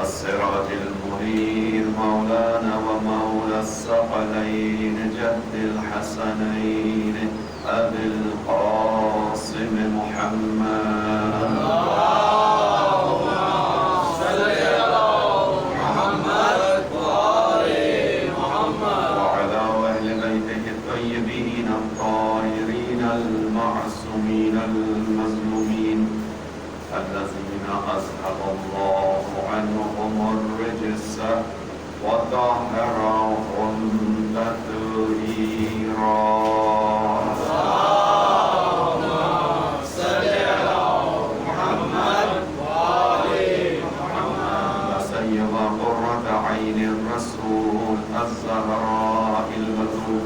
السراج المنير مولانا ومولى الثقلين جد الحسنين أبي القاسم محمد اللهم صل على محمد وآل محمد وعلى أهل بيته الطيبين الطاهرين المعصومين المظلومين الذين أذهب الله عنهم الرجس وطهرهم تطهيرا. اللهم صل على محمد وآل محمد سيما قرة عين الرسول الزهراء البتول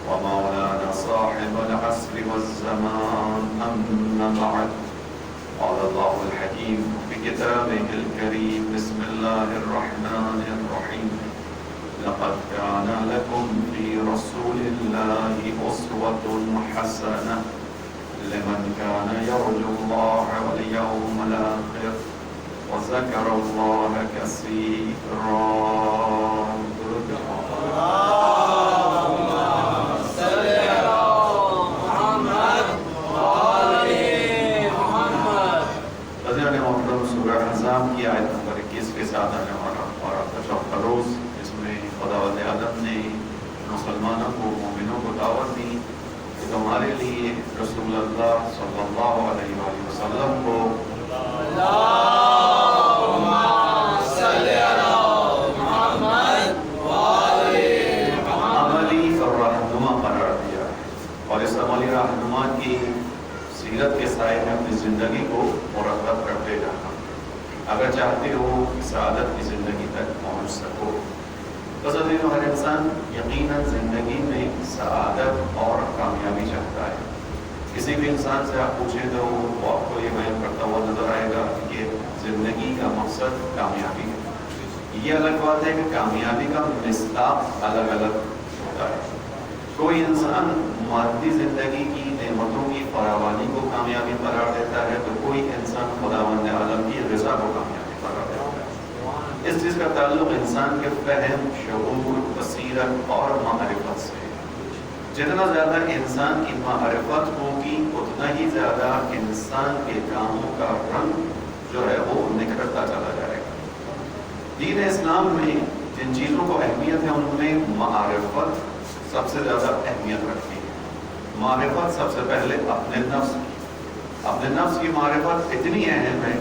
ومولانا صاحب العصر والزمان أما بعد. قال الله الحكيم في كتابه الكريم بسم الله الرحمن الرحيم لقد كان لكم في رسول الله أسوة حسنة لمن كان يرجو الله واليوم الآخر وذكر الله كثيرا. اللهم صل على محمد وآل محمد. حضرت محترم سورہ احزاب کی آیت نمبر 21 کے ساتھ آنے والا اور کا روز جس میں خداوند عالم نے مسلمانوں کو مومنوں کو دعوت دی کہ تمہارے لیے رسول اللہ صلی اللہ علیہ وآلہ وسلم کو اللهم صل على محمد وآل محمد عملی اور رہنما قرار دیا اور اس عملی رہنما کی سیرت کے سائے میں اپنی زندگی کو مرتب کرتے جانا اگر چاہتے ہو کہ سعادت کی زندگی تک پہنچ سکو. تو صدیقوں ہر انسان یقیناً زندگی میں سعادت اور کامیابی چاہتا ہے. کسی بھی انسان سے آپ پوچھیں تو وہ آپ کو یہ بیان کرتا ہوا نظر آئے گا کہ زندگی کا مقصد کامیابی ہے. یہ الگ بات ہے کہ کامیابی کا مصداق الگ الگ ہوتا ہے. کوئی انسان مادی زندگی کی نعمتوں کی فراوانی کو کامیابی قرار دیتا ہے تو کوئی انسان خداوند عالم کی رضا کو کامیابی قرار دیتا ہے. اس چیز کا تعلق انسان کے فہم، شعور، بصیرت اور معرفت سے ہے. جتنا زیادہ انسان کی معرفت ہوگی اتنا ہی زیادہ انسان کے کاموں کا رنگ جو ہے وہ نکھرتا چلا جائے گا. دین اسلام میں جن چیزوں کو اہمیت ہے ان میں معرفت سب سے زیادہ اہمیت رکھتی ہے. معرفت سب سے پہلے اپنے نفس کی معرفت اتنی اہم ہے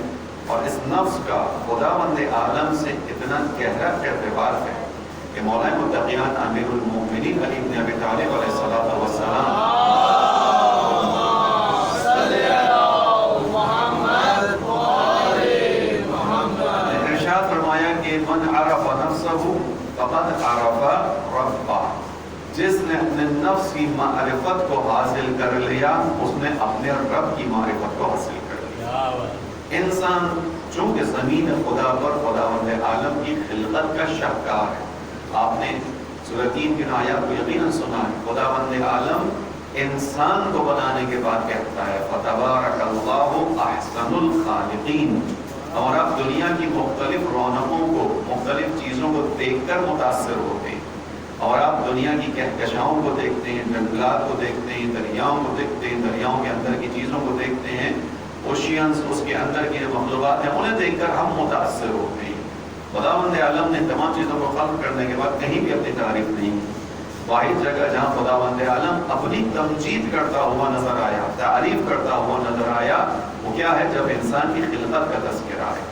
اور اس نفس کا خداوند عالم سے اتنا گہرا ارتباط ہے کہ مولا متقیان امیر المؤمنین علی بن ابی طالب علیہ الصلوۃ والسلام صل على محمد وآل محمد نے ارشاد فرمایا کہ من عرف نفسه فقد عرف ربه. جس نے اپنے نفس کی معرفت کو حاصل کر لیا اس نے اپنے رب کی معرفت کو حاصل کر لیا. انسان چونکہ زمین خدا پر خداوند عالم کی خلقت کا شاہکار ہے. آپ نے سورۃ 3 کی آیات کو یقیناً سنا ہے. خداوند عالم انسان کو بنانے کے بعد کہتا ہے فتبارک اللہ احسن الخالقین. اور آپ دنیا کی مختلف رونقوں کو، مختلف چیزوں کو دیکھ کر متاثر ہوتے ہیں اور آپ دنیا کی کہکشاؤں کو دیکھتے ہیں، جنگلات کو دیکھتے ہیں، دریاؤں کو دیکھتے ہیں، دریاؤں کے اندر کی چیزوں کو دیکھتے ہیں، اوشینز، اس کے اندر کی جو مخلوقات ہیں انہیں دیکھ کر ہم متاثر ہوتے ہیں. خداوند عالم نے تمام چیزوں کو خلق کرنے کے بعد کہیں بھی اپنی تعریف نہیں کی. واحد جگہ جہاں خداوند عالم اپنی تمجید کرتا ہوا نظر آیا، تعریف کرتا ہوا نظر آیا، وہ کیا ہے؟ جب انسان کی خلقت کا تذکرہ ہے.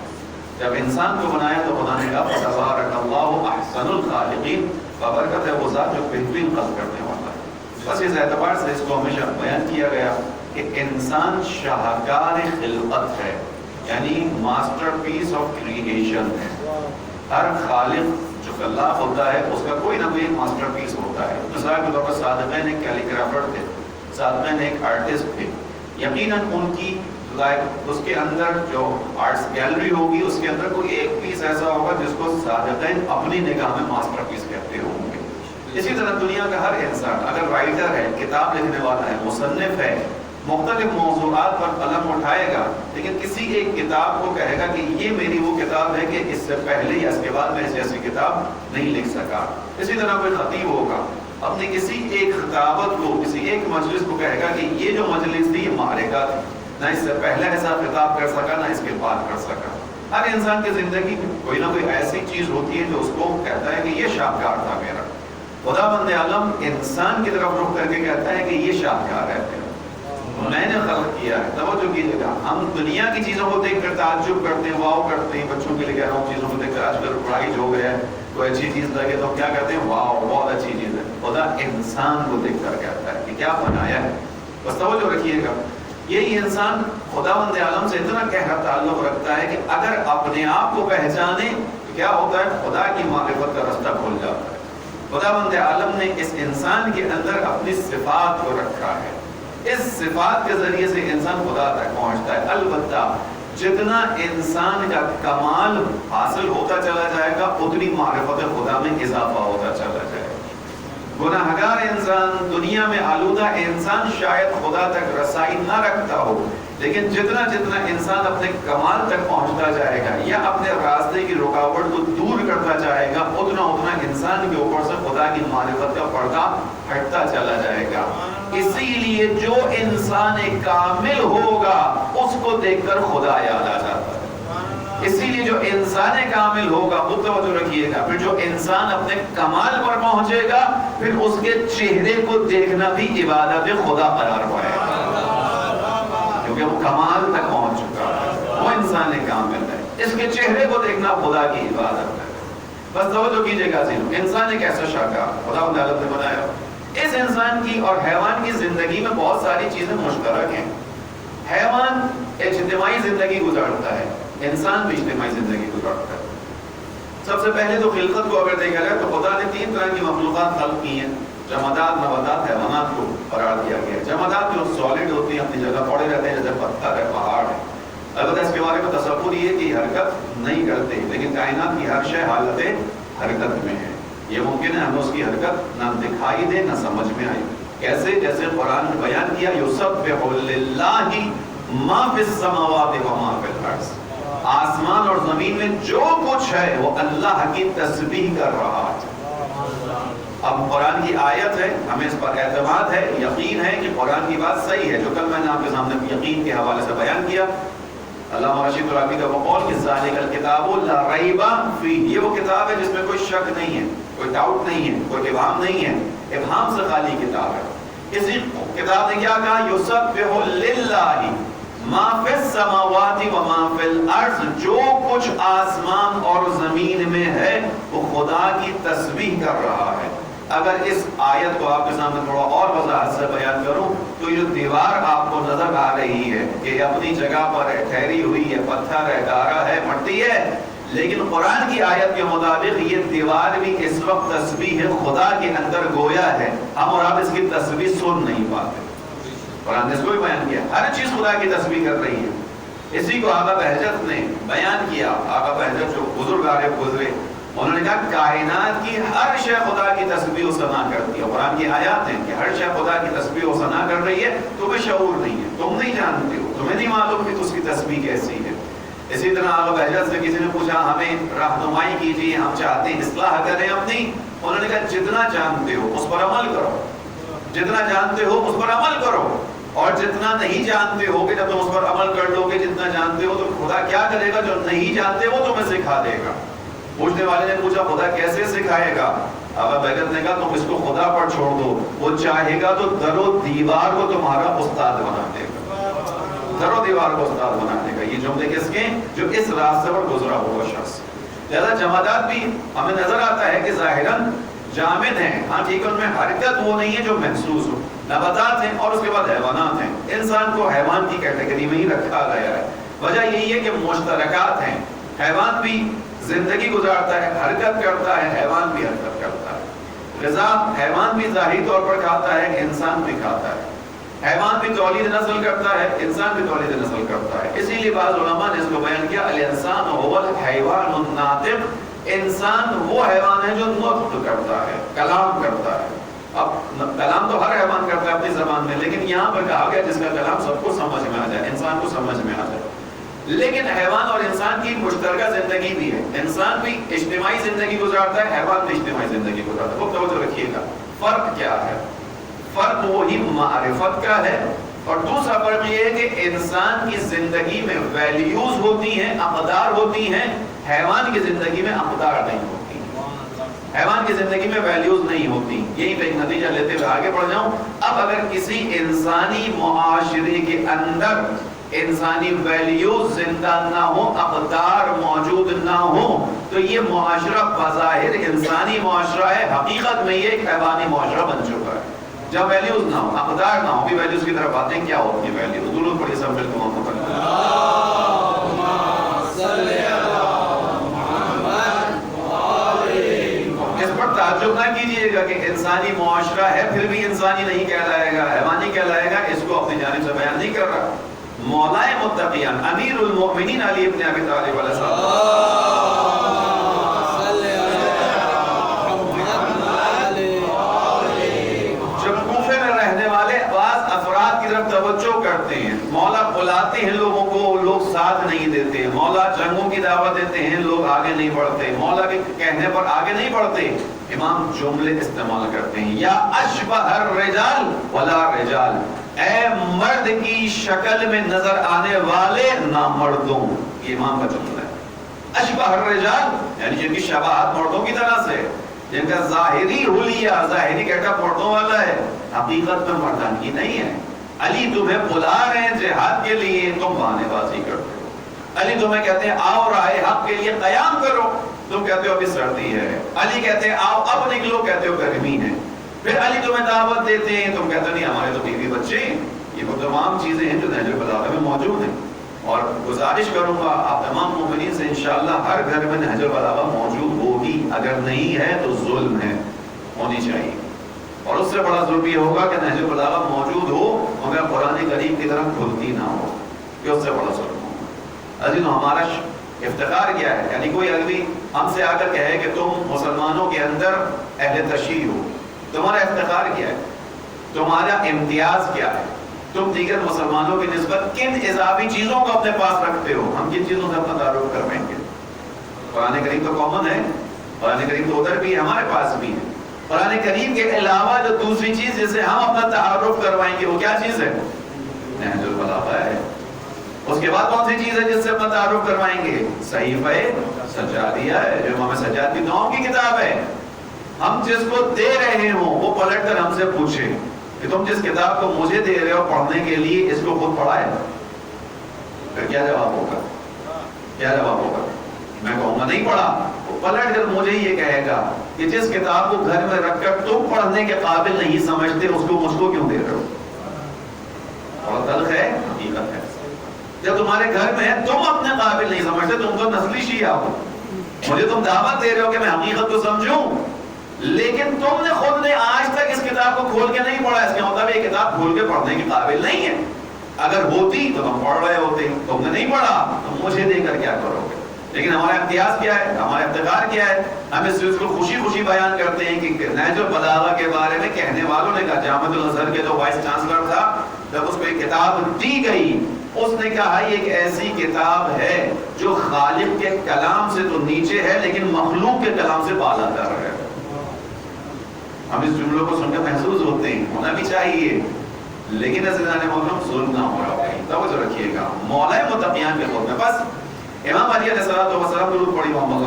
جب انسان کو بنایا تو خدا نے کہا فتبارک اللہ احسن الخالقین. بابرکت ہے وہ ذات جو بہترین خلق کرنے والا ہے. بس اس اعتبار سے اس کو ہمیشہ بیان کیا گیا کہ انسان شاہکار خلقت ہے، یعنی ماسٹر پیس آف کریشن ہے. ہر خالق جو اللہ ہوتا ہے اس کا کوئی نہ کوئی ایک ماسٹر پیس ہوتا ہے. مثال کے طور پر صادقین ایک کیلیگرافر تھے، صادقین ایک آرٹسٹ تھے. یقیناً ان کی اس کے اندر جو آرٹس گیلری ہوگی اس کے اندر کوئی ایک پیس ایسا ہوگا جس کو صادقین اپنی نگاہ میں ماسٹر پیس کہتے ہوں گے. اسی طرح دنیا کا ہر انسان اگر رائٹر ہے، کتاب لکھنے والا ہے، مصنف ہے، مختلف موضوعات پر قلم اٹھائے گا، لیکن کسی ایک کتاب کو کہے گا کہ یہ میری وہ کتاب ہے کہ اس سے پہلے یا اس کے بعد میں ایسی کتاب نہیں لکھ سکا۔ اسی طرح کوئی خطیب ہوگا، اپنی کسی ایک خطابت کو، کسی ایک مجلس کو کہے گا کہ یہ جو مجلس تھی یہ معرکہ تھی، نہ اس سے پہلے ایسا خطاب کر سکا نہ اس کے بعد کر سکا۔ ہر انسان کی زندگی میں کوئی نہ کوئی ایسی چیز ہوتی ہے جو اس کو کہتا ہے کہ یہ شاہکار تھا میرا۔ خداوند عالم انسان کی طرف رخ کر کے کہتا ہے کہ یہ شاہکار ہے میرا، میں نے خلق کیا ہے۔ توجہ کیجیے گا، ہم دنیا کی چیزوں کو دیکھ کر تعجب کرتے ہیں، واو کرتے ہیں، بچوں کے لیے کہہ رہا ہوں چیزوں کو دیکھ کر آج کل پرائز ہو گیا ہے، کوئی اچھی چیز لگے تو کیا کہتے ہیں، واو بہت اچھی چیز ہے۔ خدا انسان کو دیکھ کر کہتا ہے کہ کیا بنایا ہے۔ بس توجہ رکھیے گا، یہی انسان خداوند عالم سے اتنا گہرا تعلق رکھتا ہے کہ اگر اپنے آپ کو پہچانے تو کیا ہوتا ہے، خدا کی معرفت کا رستہ کھل جاتا ہے۔ خداوند عالم نے اس انسان کے اندر اپنی صفات کو رکھا ہے، اس صفات کے ذریعے سے انسان خدا تک پہنچتا ہے۔ البتہ جتنا انسان کا کمال حاصل ہوتا چلا جائے گا اتنی معرفت خدا میں اضافہ ہوتا چلا جائے گا۔ گناہگار انسان، دنیا میں آلودہ انسان شاید خدا تک رسائی نہ رکھتا ہو، لیکن جتنا جتنا انسان اپنے کمال تک پہنچتا جائے گا یا اپنے راستے کی رکاوٹ کو دور کرتا جائے گا اتنا اتنا انسان کے اوپر سے خدا کی معرفت کا پردہ ہٹتا چلا جائے گا۔ اسی لیے جو انسان کامل ہوگا اس کو دیکھ کر خدا یاد آ جاتا ہے۔ اسی لیے جو انسان کامل ہوگا، وہ توجہ رکھیے گا، پھر جو انسان اپنے کمال پر پہنچے گا پھر اس کے چہرے کو دیکھنا بھی عبادت خدا قرار پائے گا، کیونکہ وہ کمال تک پہنچ چکا ہے، وہ انسان کامل ہے، اس کے چہرے کو دیکھنا خدا کی عبادت ہے۔ بس توجہ کیجیے گا، انسان ایک ایسا شاہکار خدا نے بنایا۔ اس انسان کی اور حیوان کی زندگی میں بہت ساری چیزیں مشترک ہیں۔ حیوان اجتماعی زندگی گزارتا ہے، انسان بھی اجتماعی زندگی گزارتا ہے۔ سب سے پہلے تو خلقت کو اگر دیکھا جائے تو خدا نے 3 طرح کی مخلوقات خلق کی ہیں، جمادات، نباتات، حیوانات کو قرار دیا گیا ہے۔ جمادات جو سالڈ ہوتی ہیں، اپنی جگہ پڑے رہتے ہیں، جیسے پتھر ہے، پہاڑ ہے۔ البتہ اس کے بارے میں تصور یہ ہے کہ یہ حرکت نہیں کرتے، لیکن کائنات کی ہر شے حالت حرکت میں ہے۔ یہ ممکن ہے ہمیں اس کی حرکت نہ دکھائی دے نہ سمجھ میں آئے۔ کیسے؟ جیسے قرآن نے بیان کیا، یسبح للہ ما فی السماوات و ما فی الارض، آسمان اور زمین میں جو کچھ ہے وہ اللہ کی تسبیح کر رہا ہے۔ اب قرآن کی آیت ہے، ہمیں اس پر اعتماد ہے، یقین ہے کہ قرآن کی بات صحیح ہے، جو کل میں نے آپ کے سامنے یقین کے حوالے سے بیان کیا۔ علامہ رشید العقی کا وہ قول کہ ذالک الکتاب لا ریب فیہ، یہ وہ کتاب ہے جس میں کوئی شک نہیں ہے، کوئی ڈاؤٹ نہیں ہے، کوئی ابہام نہیں ہے، ابہام سے خالی کتاب ہے۔ اسی کتاب نے کیا کہا، یسبح للہ ما فی السماوات و ما فی الارض، جو کچھ آسمان اور زمین میں ہے وہ خدا کی تسبیح کر رہا ہے۔ اگر اس آیت کو آپ کے سامنے تھوڑا اور وضاحت سے بیان کروں تو یہ جو دیوار آپ کو نظر آ رہی ہے یہ اپنی جگہ پر ہے، ٹھہری ہوئی ہے، پتھر ہے، گارا ہے، مٹی ہے، لیکن قرآن کی آیت کے مطابق یہ دیوار بھی اس وقت تسبیح خدا کے اندر گویا ہے، ہم اور آپ اس کی تسبیح سن نہیں پاتے۔ قرآن نے اس کو بھی بیان کیا، ہر چیز خدا کی تسبیح کر رہی ہے۔ اسی کو آقا بہجت نے بیان کیا۔ آقا بہجت جو بزرگ عارف گزرے، انہوں نے کہا کائنات کی ہر شے خدا کی تسبیح و ثنا کرتی ہے۔ قرآن کی آیات ہیں کہ ہر شے خدا کی تسبیح و ثنا کر رہی ہے، تمہیں شعور نہیں ہے، تم نہیں جانتے ہو، تمہیں نہیں معلوم کہ اس کی تسبیح کیسی ہے۔ اسی طرح آقا بہجت سے کسی نے پوچھا ہمیں رہنمائی کیجیے، ہم چاہتے ہیں اصلاح کریں اپنی۔ انہوں نے کہا جتنا جانتے ہو اس پر عمل کرو، جتنا جانتے ہو اس پر عمل کرو، اور جتنا نہیں جانتے ہو کہ جب تم اس پر عمل کر لو گے جتنا جانتے ہو تو خدا کیا کرے گا، جو نہیں جانتے وہ تمہیں سکھا دے گا۔ پوچھنے والے نے پوچھا خدا کیسے سکھائے گا؟ آقا بہجت نے کہا تم اس کو خدا پر چھوڑ دو، وہ چاہے گا تو در و دیوار کو تمہارا استاد بنا دے گا، در و دیوار کو استاد بنا دے گا۔ یہ جملے کس کے؟ جو اس راستے پر گزرا ہوا شخص۔ لہذا جمادات بھی ہمیں نظر آتا ہے کہ ظاہراً جامد ہیں، ہاں ٹھیک ہے، ان میں حرکت وہ نہیں ہے جو محسوس ہو۔ نباتات ہیں اور اس کے بعد حیوانات ہیں۔ انسان کو حیوان کی کیٹیگری میں ہی رکھا گیا ہے۔ وجہ یہی ہے کہ مشترکات ہیں، حیوان بھی زندگی گزارتا ہے، حرکت کرتا ہے، حیوان بھی حرکت کرتا ہے۔ غذا حیوان بھی ظاہری طور پر کھاتا ہے، انسان بھی کھاتا ہے۔ حیوان بھی تولید نسل کرتا ہے، انسان بھی تولید نسل کرتا ہے۔ اسی لیے بعض علماء نے اس کو بیان کیا الانسان هو الحیوان الناطق، انسان وہ حیوان ہے جو نطق کرتا ہے، کلام کرتا ہے۔ اب کلام تو ہر حیوان کرتا ہے اپنی زبان میں، لیکن یہاں پر کہا گیا جس کا کلام سب کو سمجھ میں آ جائے، انسان کو سمجھ میں آ جائے۔ لیکن حیوان اور انسان کی مشترکہ زندگی بھی ہے، انسان بھی اجتماعی زندگی گزارتا ہے، حیوان بھی اجتماعی زندگی گزارتا ہے۔ وہ توجہ رکھیے گا، فرق کیا ہے؟ فرق وہی معرفت کا ہے، اور دوسرا فرق یہ ہے کہ انسان کی زندگی میں ویلیوز ہوتی ہیں، اقدار ہوتی ہیں، حیوان کی زندگی میں اقدار نہیں ہوتی۔ حیوان کی زندگی میں ویلیوز نہیں ہوتی۔ یہی پہ ایک نتیجہ لیتے ہوئے آگے بڑھ جاؤں۔ اب اگر کسی انسانی معاشرے کے اندر انسانی ویلیوز زندہ نہ ہو، اقدار موجود نہ ہو، تو یہ معاشرہ بظاہر انسانی معاشرہ ہے، حقیقت میں یہ ایک حیوانی معاشرہ بن چکا ہے۔ جب ویلیوز نہ ہو، اقدار نہ ہو، بھی ویلیوز کی طرف باتیں کیا ہوتی ہیں؟ ویلیوز درود پڑھیے سب مل کے محمد تعجب نہ کیجئے گا کہ انسانی معاشرہ ہے پھر بھی انسانی نہیں کہلائے گا، حیوانی کہلائے گا، اس کو اپنی جانب سے بیان نہیں کر رہا۔ مولا متقیان امیر المؤمنین علی ابن ابی طالب علیہ السلام جب کوفے میں رہنے والے بعض افراد کی طرف توجہ کرتے ہیں، مولا بلاتے ہیں لوگوں کو، لوگ ساتھ نہیں دیتے، مولا جنگوں کی دعوت دیتے ہیں، لوگ آگے نہیں بڑھتے، مولا کے کہنے پر آگے نہیں بڑھتے، امام جملے استعمال کرتے ہیں، یا اشبہ الرجال ولا رجال، اے مرد کی شکل میں نظر آنے والے نامردوں، یہ امام کا جملہ ہے۔ اشبہ الرجال یعنی جن کی شباہت مردوں کی طرح سے، جن کا ظاہری حلیہ، ظاہری گیٹ اپ مردوں والا ہے، حقیقت میں مردانگی نہیں ہے۔ علی تمہیں بلا رہے ہیں جہاد کے لیے، تم بہانے بازی کرتے ہو۔ علی تمہیں کہتے ہیں آؤ رائے حق کے لیے قیام کرو، تم کہتے ہو ابھی سردی ہے۔ علی کہتے ہیں آؤ اب نکلو، کہتے ہو گرمی ہے۔ پھر علی تمہیں دعوت دیتے ہیں، تم کہتے ہو نہیں ہمارے تو بیوی بچے ہیں۔ یہ وہ تمام چیزیں ہیں جو نہج البلاغہ میں موجود ہیں، اور گزارش کروں گا آپ تمام مومنین سے انشاءاللہ ہر گھر میں نہج البلاغہ موجود ہوگی، اگر نہیں ہے تو ظلم ہے، ہونی چاہیے۔ اور اس سے بڑا ظلم یہ ہوگا کہ نہج البلاغہ موجود ہو مگر قرآن کریم کی طرف کھلتی نہ ہو، یہ اس سے بڑا ظلم ہوگا۔ عزیزو ہمارا افتخار کیا ہے؟ یعنی کوئی آدمی ہم سے آ کر کہے کہ تم مسلمانوں کے اندر اہل تشیع ہو، تمہارا افتخار کیا ہے؟ تمہارا امتیاز کیا ہے؟ تم دیگر مسلمانوں کی نسبت کن اضافی چیزوں کو اپنے پاس رکھتے ہو؟ ہم کن چیزوں سے اپنا تعارف کروائیں گے؟ قرآن کریم تو کامن ہے، قرآن کریم تو ادھر بھی ہے، ہمارے پاس بھی ہے۔ قرآن کریم کے علاوہ جو دوسری چیز جسے ہم اپنا تعارف کروائیں گے وہ کیا چیز ہے؟ نہج البلاغہ ہے۔ اس کے بعد کون سی چیز ہے جس سے اپنا تعارف کروائیں گے؟ صحیفہ سجادیہ ہے، جو امام سجاد کی دعاؤں کی کتاب ہے۔ ہم جس کو دے رہے ہوں وہ پلٹ کر ہم سے پوچھے کہ تم جس کتاب کو مجھے دے رہے ہو پڑھنے کے لیے، اس کو خود پڑھا ہے؟ پھر کیا جواب ہوگا؟ کیا جواب ہوگا؟ میں کہوں گا نہیں پڑھا۔ وہ پلٹ کر مجھے یہ کہے گا کہ جس کتاب کو گھر میں رکھ کر تم پڑھنے کے قابل نہیں سمجھتے، اس کو مجھ کو کیوں دے رہے ہو؟ اور تلخ ہے، حقیقت ہے۔ جب تمہارے گھر میں ہے تم اپنے قابل نہیں سمجھتے، تم تو نسلی شیعہ ہو، مجھے تم دعوت دے رہے ہو کہ میں حقیقت کو سمجھوں، لیکن تم نے خود نے آج تک اس کتاب کو کھول کے نہیں پڑھا، اس کا مطلب یہ کتاب کھول کے پڑھنے کے قابل نہیں ہے۔ اگر ہوتی تو تم پڑھ رہے ہوتے، تم نے نہیں پڑھا تو مجھے دے کر کیا کرو گے؟ لیکن ہمارا امتیاز کیا ہے، ہمارا افتخار کیا ہے؟ ہم اس چیز کو خوشی خوشی بیان کرتے ہیں کہ نہج البلاغہ کے بارے میں کہنے والوں نے کہا، جامعۃ الازہر کے جو وائس چانسلر تھا، جب اس کو ایک کتاب دی گئی، اس نے کہا یہ ایک ایسی کتاب ہے جو خالق کے کلام سے تو نیچے ہے لیکن مخلوق کے کلام سے بالا تر ہے۔ ہم اس جملوں کو سن کے محسوس ہوتے ہیں، ہونا بھی چاہیے، لیکن عزیزان محترم ظلم نہ ہو رہا ہے۔ توجہ رکھیے گا، مولا متقیان کے خود میں بس امام علی علیہ السلام درود پڑھی محمد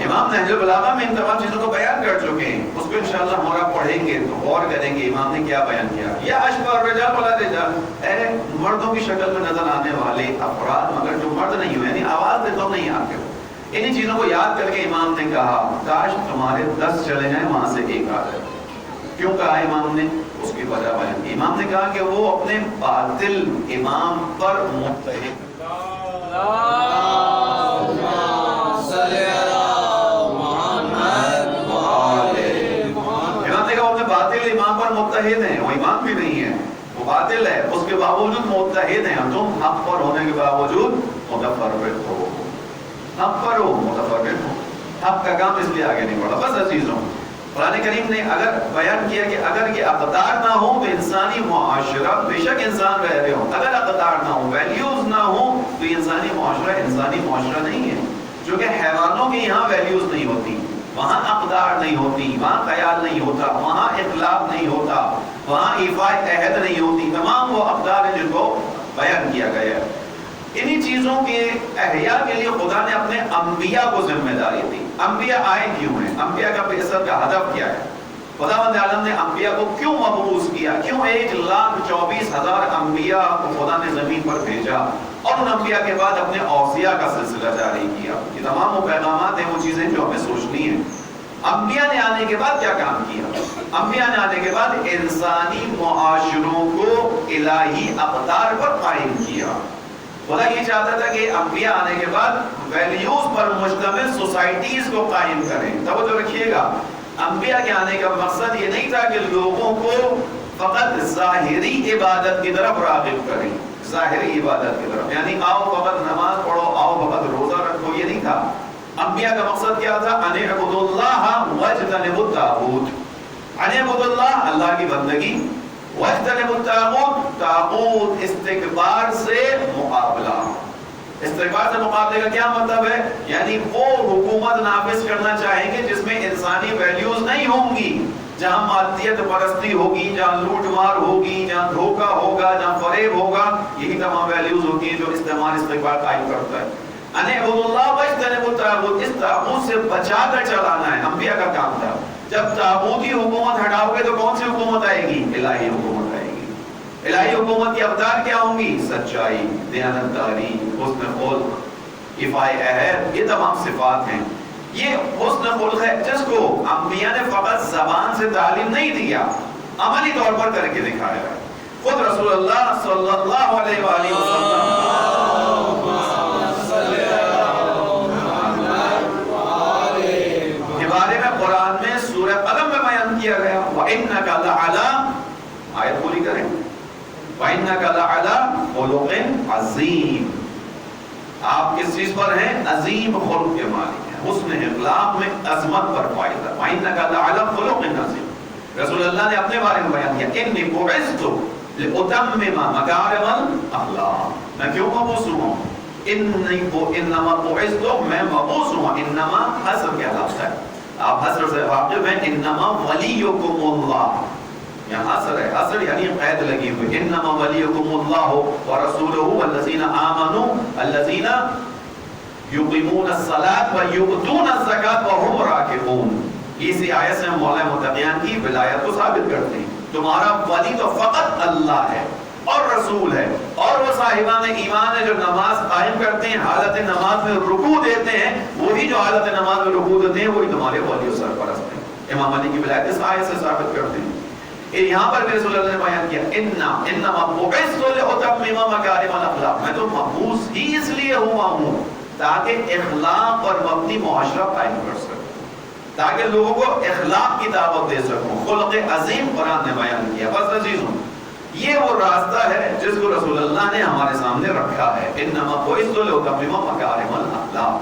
امام نہج البلاغہ میں ان تمام چیزوں کو بیان کر چکے ہیں، اس کو انشاءاللہ ہمارا پڑھیں گے تو غور کریں گے امام نے کیا بیان کیا۔ یا اشبہ الرجال ولا رجال، اے مردوں کی شکل میں نظر آنے والے افراد مگر جو مرد نہیں ہوئے، یعنی آواز دیتا ہوں نہیں آتے ہو۔ انہی چیزوں کو یاد کر کے امام نے کہا کاش تمہارے 10 چلے جائیں وہاں سے ایک آ جائے۔ کیوں کہا امام نے؟ اس کی وجہ بیان کی۔ امام نے کہا کہ وہ اپنے باطل امام پر متحد، امام پر متحد ہیں، وہ امام بھی نہیں ہے، وہ باطل ہے، اس کے باوجود متحد ہیں، اور تم حق پر ہونے کے باوجود متفرق ہو۔ حق پر ہو متفرق ہو. حق کا کام اس لیے آگے نہیں بڑھا. بس عزیزوں قرآن کریم نے اگر بیان کیا کہ اگر یہ اقدار نہ ہو تو انسانی معاشرہ بے شک انسان رہ رہے ہوں, اگر اقدار نہ ہو ویلیوز نہ ہو تو انسانی معاشرہ نہیں ہے. جو کہ حیوانوں کے یہاں ویلیوز نہیں ہوتی, وہاں اقدار نہیں ہوتی, وہاں خیال نہیں ہوتا, وہاں اخلاق نہیں ہوتا, وہاں ایفاء عہد نہیں ہوتی. تمام وہ اقدار ہیں جن کو بیان کیا گیا ہے. انہی چیزوں کے احیاء کے لیے خدا نے اپنے انبیاء کو ذمہ داری دی. انبیاء آئے کیوں ہیں؟ انبیاء کا بعثت کا ہدف کیا ہے؟ خداوند عالم نے انبیاء کو کیوں مبعوث کیا؟ کیوں 1,24,000 انبیاء کو خدا نے زمین پر بھیجا اور ان انبیاء کے بعد اپنے اوصیاء کا سلسلہ جاری کیا؟ یہ تمام وہ پیغامات ہیں, وہ چیزیں جو ہمیں سوچنی ہیں. انبیاء نے آنے کے بعد کیا کام کیا؟ انبیاء نے آنے کے بعد انسانی معاشروں کو الہی اقدار پر قائم کیا. خدا یہ چاہتا تھا کہ انبیاء آنے کے بعد ویلیوز پر مشتمل سوسائٹیز کو قائم کریں. توجہ رکھیے گا, انبیاء کے آنے کا مقصد یہ نہیں تھا کہ لوگوں کو فقط ظاہری عبادت کی طرف راغب کریں, ظاہری عبادت کی طرف, یعنی آؤ فقط نماز پڑھو, آؤ فقط روزہ رکھو, یہ نہیں تھا. انبیاء کا مقصد کیا تھا؟ ان اعبدوا اللہ واجتنبوا الطاغوت. ان اعبدوا اللہ, اللہ کی بندگی, واجتنبوا الطاغوت, طاغوت استکبار سے مقابلہ. استکبار سے مقابلے کا کیا مطلب ہے؟ یعنی وہ حکومت نافذ کرنا چاہیں گے جس میں انسانی ویلیوز نہیں ہوں گی, جہاں مادیت پرستی ہوگی, جہاں لوٹ مار ہوگی, جہاں دھوکہ ہوگا, جہاں فریب ہوگا. یہی تمام ویلیوز ہوتی ہیں جو استکبار قائم کرتا ہے. ان اعبدوا اللہ واجتنبوا الطاغوت, اس طاغوت سے بچا کر چلانا ہے انبیاء کا کام تھا. جب طاغوتی حکومت ہٹاؤ گے تو کون سی حکومت آئے گی؟ الہی حکومت آئے گی. الہی حکومت کی اقدار کیا ہوں گی؟ سچائی, دیانتداری, حسن خلق, ایفاء عہد, یہ تمام صفات ہیں. یہ حسن خلق ہے جس کو انبیاء نے فقط زبان سے تعلیم نہیں دیا, عملی طور پر کر کے دکھایا ہے. خود رسول اللہ صلی اللہ علیہ وآلہ وسلم کے بارے میں قرآن میں سورہ قلم میں بیان کیا گیا, وَإِنَّكَ لَعَلَىٰ, آیت پوری کریں, وَإِنَّكَ لَعَلَىٰ خُلُقٍ عَظِيمٍ. آپ کس چیز پر ہیں؟ عظیم خلق کے مالک ہیں, حسن اخلاق میں عظمت پر فائدہ. وَإِنَّكَ لَعَلَىٰ خُلُقٍ عَظِيمٍ. رسول اللہ نے اپنے بارے میں بیان کیا, إِنِّي بُعِثْتُ لِأُتَمِّمَ مَكَارِمَ الْأَخْلَاقِ. میں کیوں مبعوث ہوں؟ انما بعثت, میں مبعوث ہوں. انما حصر کے لفظ ہے, آپ حصر سے واقف ہیں. انما ولیکم اللہ, یہاں حصر ہے, حصر یعنی قید لگی ہوئی. انما ولیکم اللہ ورسولہ والذین آمنوا الذین یقیمون الصلاۃ ویؤتون الزکاۃ وہم راکعون. اسی آیت سے مولا متقیان کی ولایت کو ثابت کرتے ہیں. تمہارا ولی تو فقط اللہ ہے اور رسول ہے, اور وہ صاحبان ایمان ہے جو نماز قائم کرتے ہیں, حالت نماز میں رکوع دیتے ہیں. وہی جو حالت نماز میں رکوع دیتے ہیں وہی تمہارے ولی و سرپرست ہیں. امام علی کی ولایت اس آیت سے ثابت کرتے ہیں. یہاں پر بھی رسول اللہ نے بیان کیا, انما بعثت لأتمم مکارم الاخلاق, میں تو مبعوث ہی اس لیے ہوا ہوں تاکہ اخلاق پر مبنی معاشرہ قائم کر سکوں, تاکہ لوگوں کو اخلاق کی دعوت دے سکوں. خلق عظیم قرآن نے بیان کیا. بس عزیزوں, یہ وہ راستہ ہے جس کو رسول اللہ نے ہمارے سامنے رکھا ہے. انما بعثت لأتمم مکارم الاخلاق.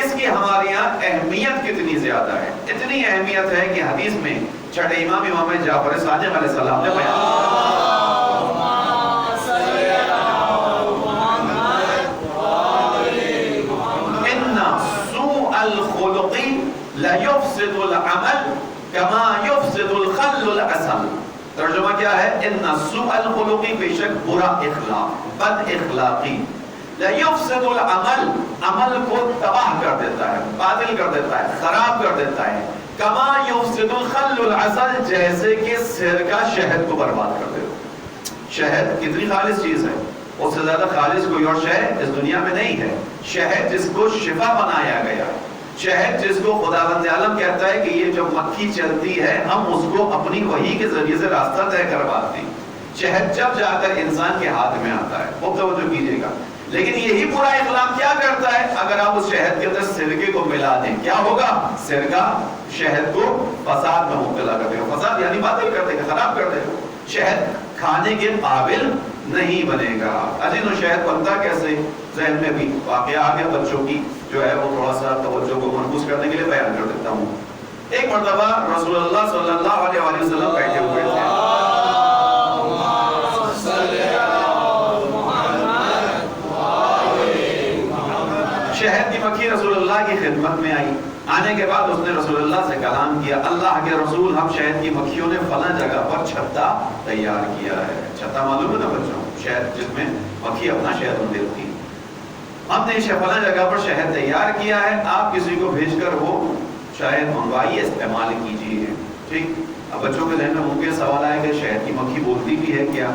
اس کی ہمارے یہاں اہمیت کتنی زیادہ ہے, اتنی اہمیت ہے کہ حدیث میں چھٹے امام جعفر صادق علیہ السلام نے بیان کیا, ان سوء الخلق لا يفسد العمل كما يفسد الخل العسل. ترجمہ کیا ہے؟ ان سوء الخلق, بے شک برا اخلاق, بد اخلاقی, لا يفسد العمل, عمل کو تباہ کر دیتا ہے, باطل کر دیتا ہے, خراب کر دیتا ہے. کما یفسد الخل العسل, جیسے کہ سرکہ شہد کو برباد کر دیتا. شہد کتنی خالص چیز ہے, اس سے زیادہ خالص کوئی اور شہد اس دنیا میں نہیں ہے. شہد جس کو شفا بنایا گیا, شہد جس کو خداوند عالم کہتا ہے کہ یہ جو مکھی چلتی ہے ہم اس کو اپنی وحی کے ذریعے سے راستہ طے کرواتے ہیں. شہد جب جا کر انسان کے ہاتھ میں آتا ہے, خوب توجہ کیجیے گا. لیکن یہی برا اخلاق کیا کرتا ہے؟ اگر آپ اس شہد کے اندر سرکے کو ملا دیں, کیا ہوگا؟ سرکہ شہد کو فساد میں مبتلا کر دے گا. فساد یعنی باطل کر دے گا, خراب کر دے گا. شہد کھانے کے قابل نہیں بنے گا۔ عزیز و شہد بنتا کیسے؟ ذہن میں بھی واقعہ آ گیا بچوں کی جو ہے وہ تھوڑا سا توجہ کو مرکوز کرنے کے لیے بیان کر دیتا ہوں۔ ایک مرتبہ رسول اللہ صلی اللہ علیہ وسلم بیٹھے ہوئے تھے، شہد کی مکھی رسول اللہ کی خدمت میں آئی۔ آنے کے بعد اس نے رسول اللہ سے کلام کیا، اللہ کے رسول ہم شہد کی مکھیوں نے فلاں جگہ پر چھتا تیار کیا ہے۔ چھتا معلوم ہے نا بچوں، شہد جس میں مکھی اپنا شہد دیتی ہے۔ ہم نے فلاں جگہ پر شہد تیار کیا ہے، آپ کسی کو بھیج کر وہ شہد منگوائیے، استعمال کیجیے۔ ٹھیک، اب بچوں کے ذہن میں ممکن سوال آئے کہ شہد کی مکھی بولتی بھی ہے کیا؟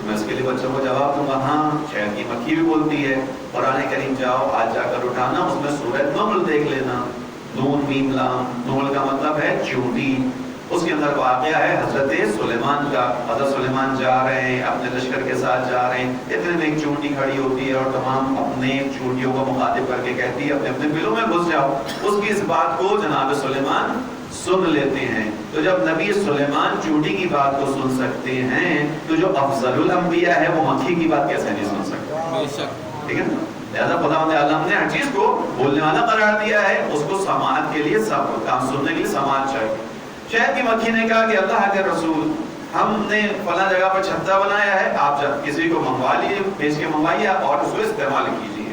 میں اس کے لیے بچوں کو جواب دوں گا، ہاں شہد کی مکھی بھی بولتی ہے۔ قرآن کریم جاؤ، آج جا کر اٹھانا، اس میں سورہ نمل دیکھ لینا، نون میم لام، نمل کا مطلب ہے چونٹی۔ اس کے اندر واقعہ ہے حضرت سلیمان کا۔ حضرت سلیمان جا رہے ہیں، اپنے لشکر کے ساتھ جا رہے ہیں، اتنے میں ایک چونٹی کھڑی ہوتی ہے اور تمام اپنے چونٹیوں کو مخاطب کر کے کہتی ہے اپنے اپنے بلوں میں گھس جاؤ۔ اس کی اس بات کو جناب سلیمان سن لیتے ہیں۔ تو جب نبی سلیمان چونٹی کی بات کو سن سکتے ہیں تو جو افضل الانبیاء ہے وہ مکھی کی بات کیسے نہیں سن سکتا؟ ٹھیک ہے نا؟ لہذا خداوند عالم نے ہر چیز کو بولنے والا قرار دیا ہے، اس کو سماعت کے لیے سب کام سننے کے لیے سماعت چاہیے۔ شہد کی مکھی نے کہا کہ اللہ کے رسول ہم نے فلاں جگہ پر چھتا بنایا ہے، آپ جب کسی کو منگوا لیجیے، بھیج کے منگوائیے اور اس کو استعمال کیجیے۔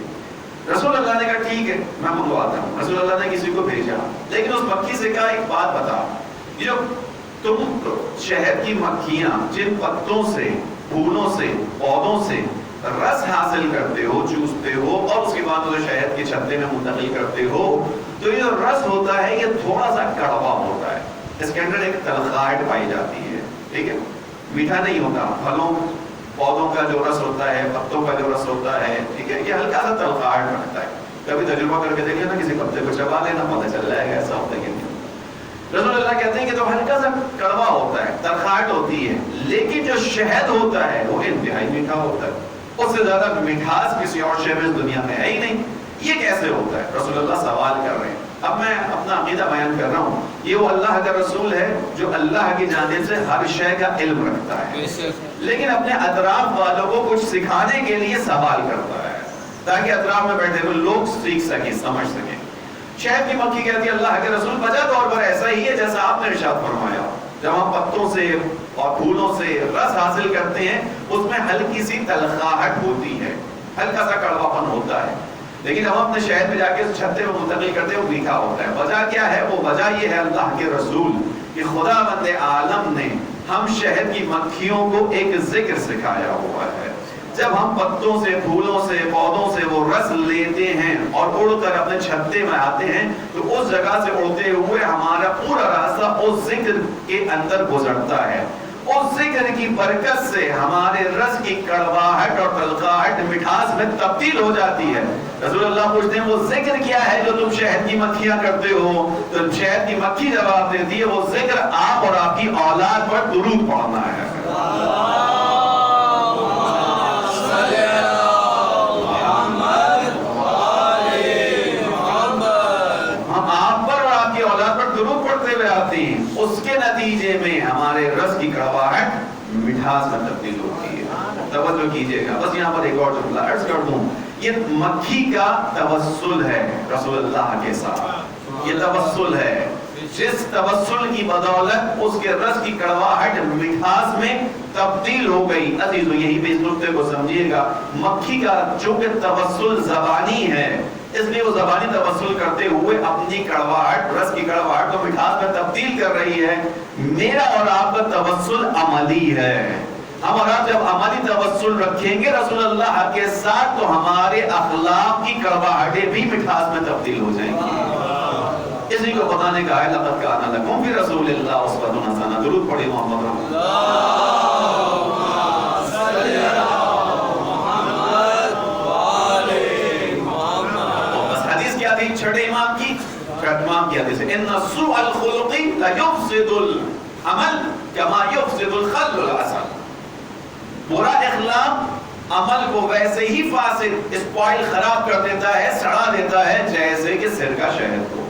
رسول اللہ نے کہا ٹھیک ہے میں منگواتا ہوں۔ رسول اللہ نے کسی کو بھیجا، لیکن اس مکھی سے کہا ایک بات بتا، یہ جو تم شہد کی مکھیاں جن پتوں سے، پھولوں سے، پودوں سے رس حاصل کرتے ہو، چوستے ہو اور اس کے بعد وہ شہد کے چھتے میں منتقل کرتے ہو، تو یہ جو رس ہوتا ہے یہ تھوڑا سا کڑوا ہوتا ہے، اس کے اندر ایک تلخاہٹ پائی جاتی ہے۔ ٹھیک ہے، میٹھا نہیں ہوتا۔ پھلوں پودوں کا جو رس ہوتا ہے، پتوں کا جو رس ہوتا ہے، ٹھیک ہے، یہ ہلکا سا تلخاہٹ رکھتا ہے۔ کبھی تجربہ کر کے دیکھیں نا، کسی پتے کو چبا لینا، پتہ چل جائے گا ایسا ہوتا ہے کہ نہیں۔ رسول اللہ کہتے ہیں کہ جو ہلکا سا کڑوا ہوتا ہے، تلخاہٹ ہوتی ہے، لیکن جو شہد ہوتا ہے وہ انتہائی میٹھا ہوتا ہے۔ اس سے زیادہ مٹھاس کسی اور شے میں اس دنیا میں ہے ہی نہیں۔ یہ کیسے ہوتا ہے؟ رسول اللہ سوال کر رہے ہیں۔ اب میں اپنا عقیدہ بیان کر رہا ہوں، یہ وہ اللہ کا رسول ہے جو اللہ کی جانب سے ہر شے کا علم رکھتا ہے، لیکن اپنے اطراف والوں کو کچھ سکھانے کے لیے سوال کرتا ہے تاکہ اطراف میں بیٹھے ہوئے لوگ سیکھ سکیں، سمجھ سکیں۔ شہد کی مکھی کہتی ہے اللہ کے رسول بجا طور پر ایسا ہی ہے جیسا آپ نے ارشاد فرمایا، جب ہم پتوں سے اور پھولوں سے رس حاصل کرتے ہیں اس میں ہلکی سی تلخاہٹ ہوتی ہے، ہلکا سا کڑواپن ہوتا ہے، لیکن ہم اپنے شہد میں جا کے چھتے میں منتقل کرتے ہیں وہ میٹھا ہوتا ہے۔ وجہ کیا ہے؟ وہ وجہ یہ ہے اللہ کے رسول کہ خداوند عالم نے ہم شہد کی مکھیوں کو ایک ذکر سکھایا ہوا ہے۔ جب ہم پتوں سے، پھولوں سے، پودوں سے وہ رس لیتے ہیں اور اڑ کر اپنے چھتے میں آتے ہیں تو اس جگہ سے اڑتے ہوئے ہمارا پورا راستہ اس ذکر کے اندر گزرتا ہے۔ اس ذکر کی برکت سے ہمارے رس کی کڑواہٹ اور تلخاہٹ مٹھاس میں تبدیل ہو جاتی ہے۔ رسول اللہ پوچھتے ہیں وہ ذکر کیا ہے جو تم شہد کی مکھیاں کرتے ہو؟ تو شہد کی مکھی جواب دیتی ہے وہ ذکر آپ اور آپ کی اولاد پر درود پڑھنا ہے۔ اس کے نتیجے میں ہمارے رس کی کڑواہٹ مٹھاس میں تبدیل ہوتی ہے۔ توجہ کیجئے گا، بس یہاں پر ایک اور جملہ عرض کر دوں، یہ مکھی کا توسل ہے رسول اللہ کے ساتھ، یہ توسل ہے جس توسل کی بدولت اس کے رس کی کڑواہٹ مٹھاس میں تبدیل ہو گئی۔ عزیزو یہی پہ اس نقطے کو سمجھیے گا، مکھی کا چونکہ توسل زبانی ہے اس لیے وہ زبانی توسل کرتے ہوئے اپنی کڑواہٹ، رس کی کڑواہٹ کو مٹھاس میں تبدیل کر رہی ہے۔ میرا اور آپ کا توسل عملی ہے، ہم اور آپ جب عملی توسل رکھیں گے رسول اللہ کے ساتھ تو ہمارے اخلاق کی کڑواہٹیں بھی مٹھاس میں تبدیل ہو جائیں گی۔ اسی کو بتانے کا ہے لقد کان لکم فی رسول اللہ اسوۃ حسنہ۔ درود پڑھیں محمد رسول اللہ۔ چھٹے امام کی امام کی حدیث ہے ان سوء الخلق لیفسد العمل کما یفسد الخل العسل۔ برا اخلاق عمل کو ویسے ہی فاسد، اسپوائل، خراب کر دیتا ہے، سڑا دیتا ہے جیسے کہ سرکہ شہد کو۔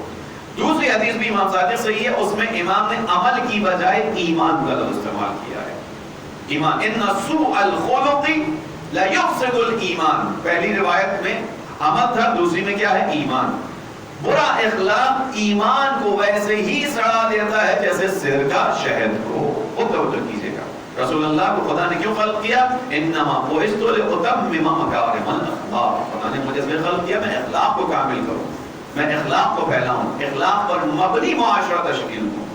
دوسری حدیث بھی امام صادق صحیح ہے، اس میں امام نے عمل کی بجائے ایمان کا لفظ استعمال کیا ہے۔ ایمان ان سوء الخلق لا یفسد الایمان، پہلی روایت میں عمل تھا، دوسری میں کیا ہے؟ ایمان۔ برا اخلاق ایمان کو ویسے ہی سڑا دیتا ہے جیسے سر کا شہد کو۔ وہ توجہ کیجیے گا، رسول اللہ کو خدا نے کیوں خلق کیا؟ انما بعثت لاتمم مکارم الاخلاق، خدا نے مجھے اس لیے خلق کیا میں اخلاق کو کامل کروں، میں اخلاق کو پھیلاؤں، اخلاق پر مبنی معاشرہ تشکیل دوں۔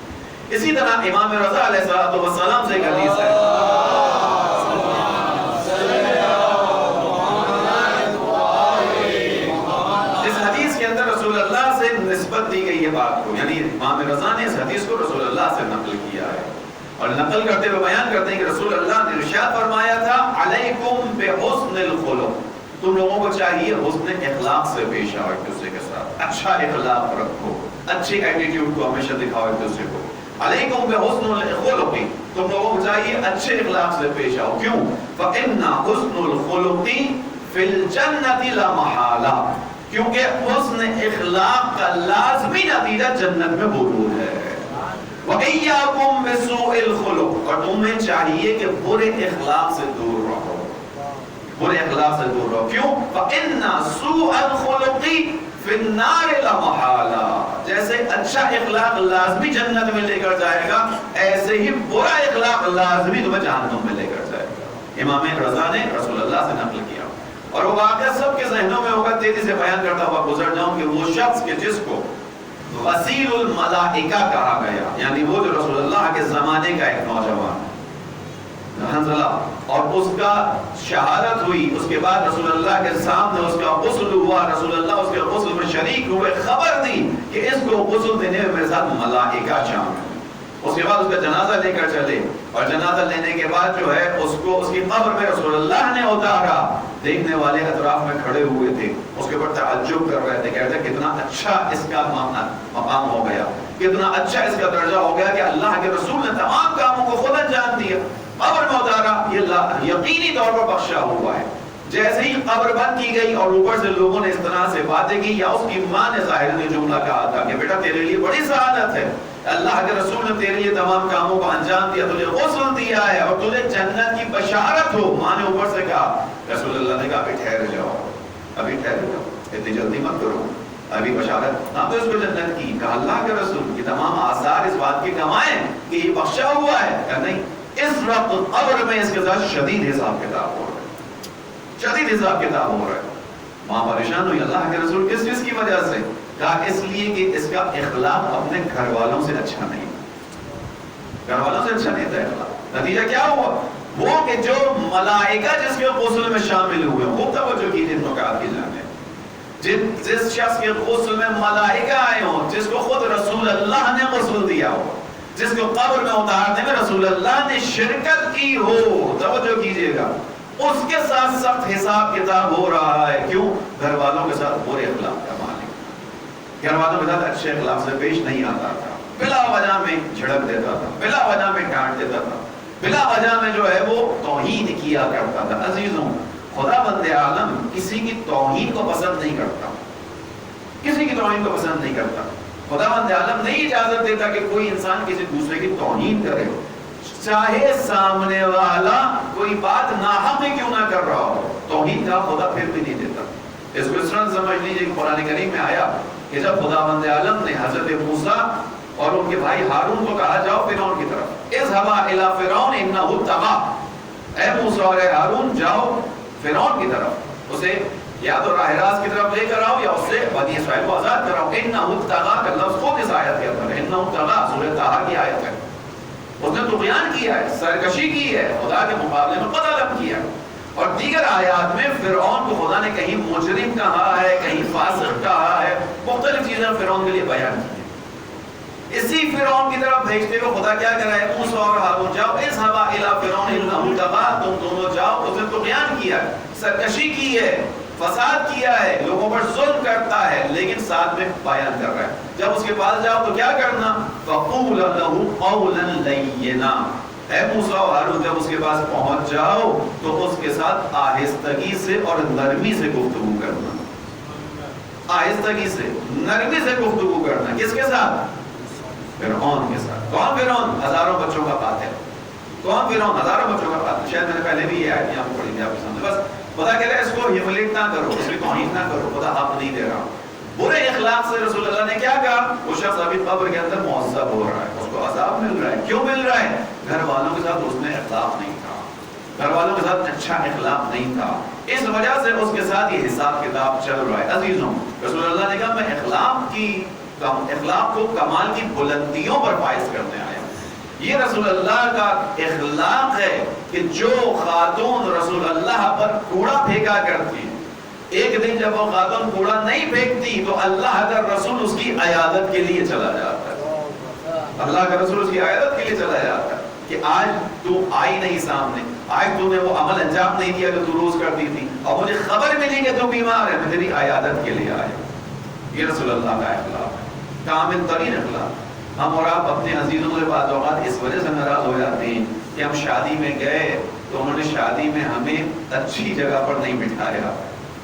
اسی طرح امام رضا علیہ السلام سے ایک حدیث ہے، اس حدیث کے اندر رسول اللہ سے نسبت دی گئی ہے بات کو، یعنی امام رضا نے اس حدیث کو رسول اللہ سے نقل کیا ہے، اور نقل کرتے ہوئے بیان کرتے ہیں کہ رسول اللہ نے ارشاد فرمایا تھا علیکم بحسن الخلق، تم لوگوں کو چاہیے حسن اخلاق سے پیش آؤ، ایک دوسرے کے ساتھ اچھا اخلاق رکھو، اچھی ایٹیٹیوڈ کو ہمیشہ دکھاؤ ایک دوسرے کو۔ علیکم بحسن الخلق، تم لوگوں کو چاہیے اچھے اخلاق سے پیش آؤ، کیوں؟ فإن حسن الخلق فی الجنۃ لا محالہ، کیونکہ حسن اخلاق کا لازمی نتیجہ جنت میں حضور ہے۔ وَإِيَّاكُمْ بِسُوءِ الْخُلُقِ، اور تمہیں چاہیے کہ برے اخلاق سے دور رہو، برے اخلاق سے دور رہو، کیوں؟ فَإِنَّ سُوءَ الْخُلُقِ فِي النَّارِ لَمَحَالًا، جیسے اچھا اخلاق لازمی جنت میں لے کر جائے گا، ایسے ہی برا اخلاق لازمی تمہیں جہنم میں لے کر جائے گا۔ امام رضا نے رسول اللہ سے نقل کیا، اور وہ واقعہ سب کے ذہنوں میں ہوگا، تیزی سے بیان کرتا ہوا گزر جاؤں کہ وہ شخص کے جس کو غسیل الملائکہ کہا گیا، یعنی وہ جو رسول اللہ کے زمانے کا ایک نوجوان حنظلہ، اور اس کا شہادت ہوئی، اس کے بعد رسول اللہ کے سامنے اس کا غسل ہوا، رسول اللہ اس کے غسل میں شریک ہوئے، خبر دی کہ اس کو غسل دینے میں میرے ساتھ ملائکہ شامل ہیں۔ اس کے بعد اس کا جنازہ لے کر چلے، اور جنازہ لینے کے بعد جو ہے اس کو اس کی قبر میں رسول اللہ نے اتارا، دیکھنے والے اطراف میں کھڑے ہوئے تھے، اس کے اوپر تعجب کر رہے تھے، کہتے ہیں کتنا اچھا اس کا مقام ہو گیا، کتنا اچھا اس کا درجہ ہو گیا کہ اللہ کے رسول نے تمام کاموں کو خود انجام دیا، قبر میں اتارا، یہ یقینی طور پر بخشا ہوا ہے۔ جیسے ہی قبر بند کی گئی اور اوپر سے لوگوں نے اس طرح سے باتیں کی، یا اس کی ماں نے ظاہر نے جملہ کہا تھا کہ بیٹا تیرے لیے بڑی سعادت ہے، اللہ کے رسول نے تیرے لیے تمام کاموں کو انجام دیا، تجھے غسل دیا ہے اور تجھے جنت کی بشارت ہو۔ ماں نے اوپر سے کہا، رسول اللہ نے کہا ابھی ٹھہر جاؤ، ابھی ٹھہر جاؤ، اتنی جلدی مت کرو، ابھی بشارت نہ تو اس کو جنت کی۔ کہا اللہ کے رسول کی تمام آثار اس بات کے گوائیں کہ یہ بخشا ہوا ہے، کہا نہیں، اس وقت قبر میں اس کے ساتھ شدید حساب کتاب ہو رہا ہے، شدید حساب کتاب ہو رہا ہے۔ ماں پریشان ہوئی، اللہ کے رسول کس چیز کی وجہ سے؟ کہا اس لیے کہ اس کا اخلاق اپنے گھر والوں سے اچھا نہیں، گھر والوں سے اچھا نہیں تھا اخلاق۔ نتیجہ کیا ہوا؟ وہ کہ جو ملائکہ جس کے غسل میں شامل ہوئے، خوب توجہ کیجیے نکات کی جانب، جس شخص کے غسل میں ملائکہ آئے ہوں، جس کو خود رسول اللہ نے غسل دیا ہو، جس کو قبر میں اتارنے میں رسول اللہ نے شرکت کی ہو، توجہ کیجیے گا، اس کے ساتھ سخت حساب کتاب ہو رہا ہے۔ کیوں؟ گھر والوں کے ساتھ برے اخلاق کا مالک، گھر والوں کے ساتھ اچھے اخلاق سے پیش نہیں آتا تھا، بلا وجہ میں جھڑک دیتا تھا، بلا وجہ میں ڈانٹ دیتا تھا، بلا وجہ میں جو ہے وہ توہین کیا کرتا تھا۔ عزیزوں، خدا بند عالم کسی کی توہین کو پسند نہیں کرتا، کسی کی توہین کو پسند نہیں کرتا۔ خدا بند عالم نہیں اجازت دیتا کہ کوئی انسان کسی دوسرے کی توہین کرے، چاہے سامنے والا کوئی بات ناحق کیوں نہ کر رہا ہو، توہین کا خدا پھر بھی نہیں دیتا۔ اس کو اس طرح سمجھ لیجیے کہ قرآن کریم میں آیا کہ جب خدا بند عالم نے حضرت موسیٰ اور ان کے بھائی ہارون کو کہا جاؤ فرعون کی طرف، اذهبا الى فرعون انه طغى، اے موسیٰ اور اے ہارون جاؤ فرعون کی طرف، اسے یا تو راہ راست کی طرف لے کر آؤ یا اس سے بنی اسرائیل کو آزاد کراؤ۔ انه طغى کا لفظ خود اس آیت کے اندر ہے، انه طغى سورہ طٰہٰ کی آیت ہے، اس نے طغیان کیا ہے، سرکشی کی ہے، خدا کے مقابلے میں قتل کیا ہے۔ اور دیگر آیات میں فرعون کو خدا نے کہیں مجرم کہا ہے، کہیں فاسق کہا ہے، مختلف چیزیں فرعون کے لیے بیان کی ہیں۔ اسی فرعون کی طرف بھیجتے ہوئے خدا کیا کر رہا ہے؟ موسیٰ اور ہارون جاؤ، اذهبا الى فرعون انه طغى، تم دونوں جاؤ، اس نے طغیان کیا ہے، سرکشی کی ہے، فساد کیا ہے، لوگوں پر ظلم کرتا ہے، لیکن ساتھ میں بیان کر رہا ہے جب اس کے پاس جاؤ تو کیا کرنا؟ فَقُولَ لَهُ قَوْلًا لَيِّنًا، اے موسیٰ و ہارون جب اس کے پاس پہنچ جاؤ تو اس کے ساتھ آہستگی سے اور نرمی سے گفتگو کرنا، آہستگی سے نرمی سے گفتگو کرنا۔ کس کے ساتھ؟ فرعون کے ساتھ۔ کون فرعون؟ ہزاروں بچوں کا قاتل، کون فرعون؟ ہزاروں بچوں کا قاتل. شاید میں نے پہلے بھی یہ آیت یہاں پڑھی تھی آپ کے سامنے. بس خدا کہہ رہا ہے اس کو ہیوملیٹ نہ کرو، اس کی توہین نہ کرو، خدا حق نہیں دے رہا. برے اخلاق سے رسول اللہ نے کیا کہا؟ وہ شخص ابھی قبر کے اندر معذب ہو رہا ہے، اس کو عذاب مل رہا ہے. کیوں مل رہا ہے؟ گھر والوں کے ساتھ اس نے اخلاق نہیں تھا، گھر والوں کے ساتھ اچھا اخلاق نہیں تھا، اس وجہ سے اس کے ساتھ یہ حساب کتاب چل رہا ہے. عزیزوں، رسول اللہ نے کہا میں اخلاق کو کمال کی بلندیوں پر فائز کرنے آیا. یہ رسول اللہ کا اخلاق ہے کہ جو خاتون رسول اللہ پر کوڑا پھینکا کرتی، ایک دن جب وہ خاتون کوڑا نہیں پھینکتی تو اللہ کا رسول اس کی عیادت کے لیے چلا جاتا ہے. اللہ کا رسول اس کی عیادت کے لیے چلا جاتا ہے کہ آج تو آئی نہیں سامنے، آج تو نے وہ عمل انجام نہیں دیا جو تو روز کرتی تھی، اور مجھے خبر ملی کہ تو بیمار ہے، میں تیری عیادت کے لیے آیا. یہ رسول اللہ کا اخلاق ہے، کامل ترین اخلاق. ہم اور آپ اپنے عزیزوں سے بعض اوقات اس وجہ سے ناراض ہو جاتے ہیں کہ ہم شادی میں گئے تو انہوں نے شادی میں ہمیں اچھی جگہ پر نہیں بٹھایا.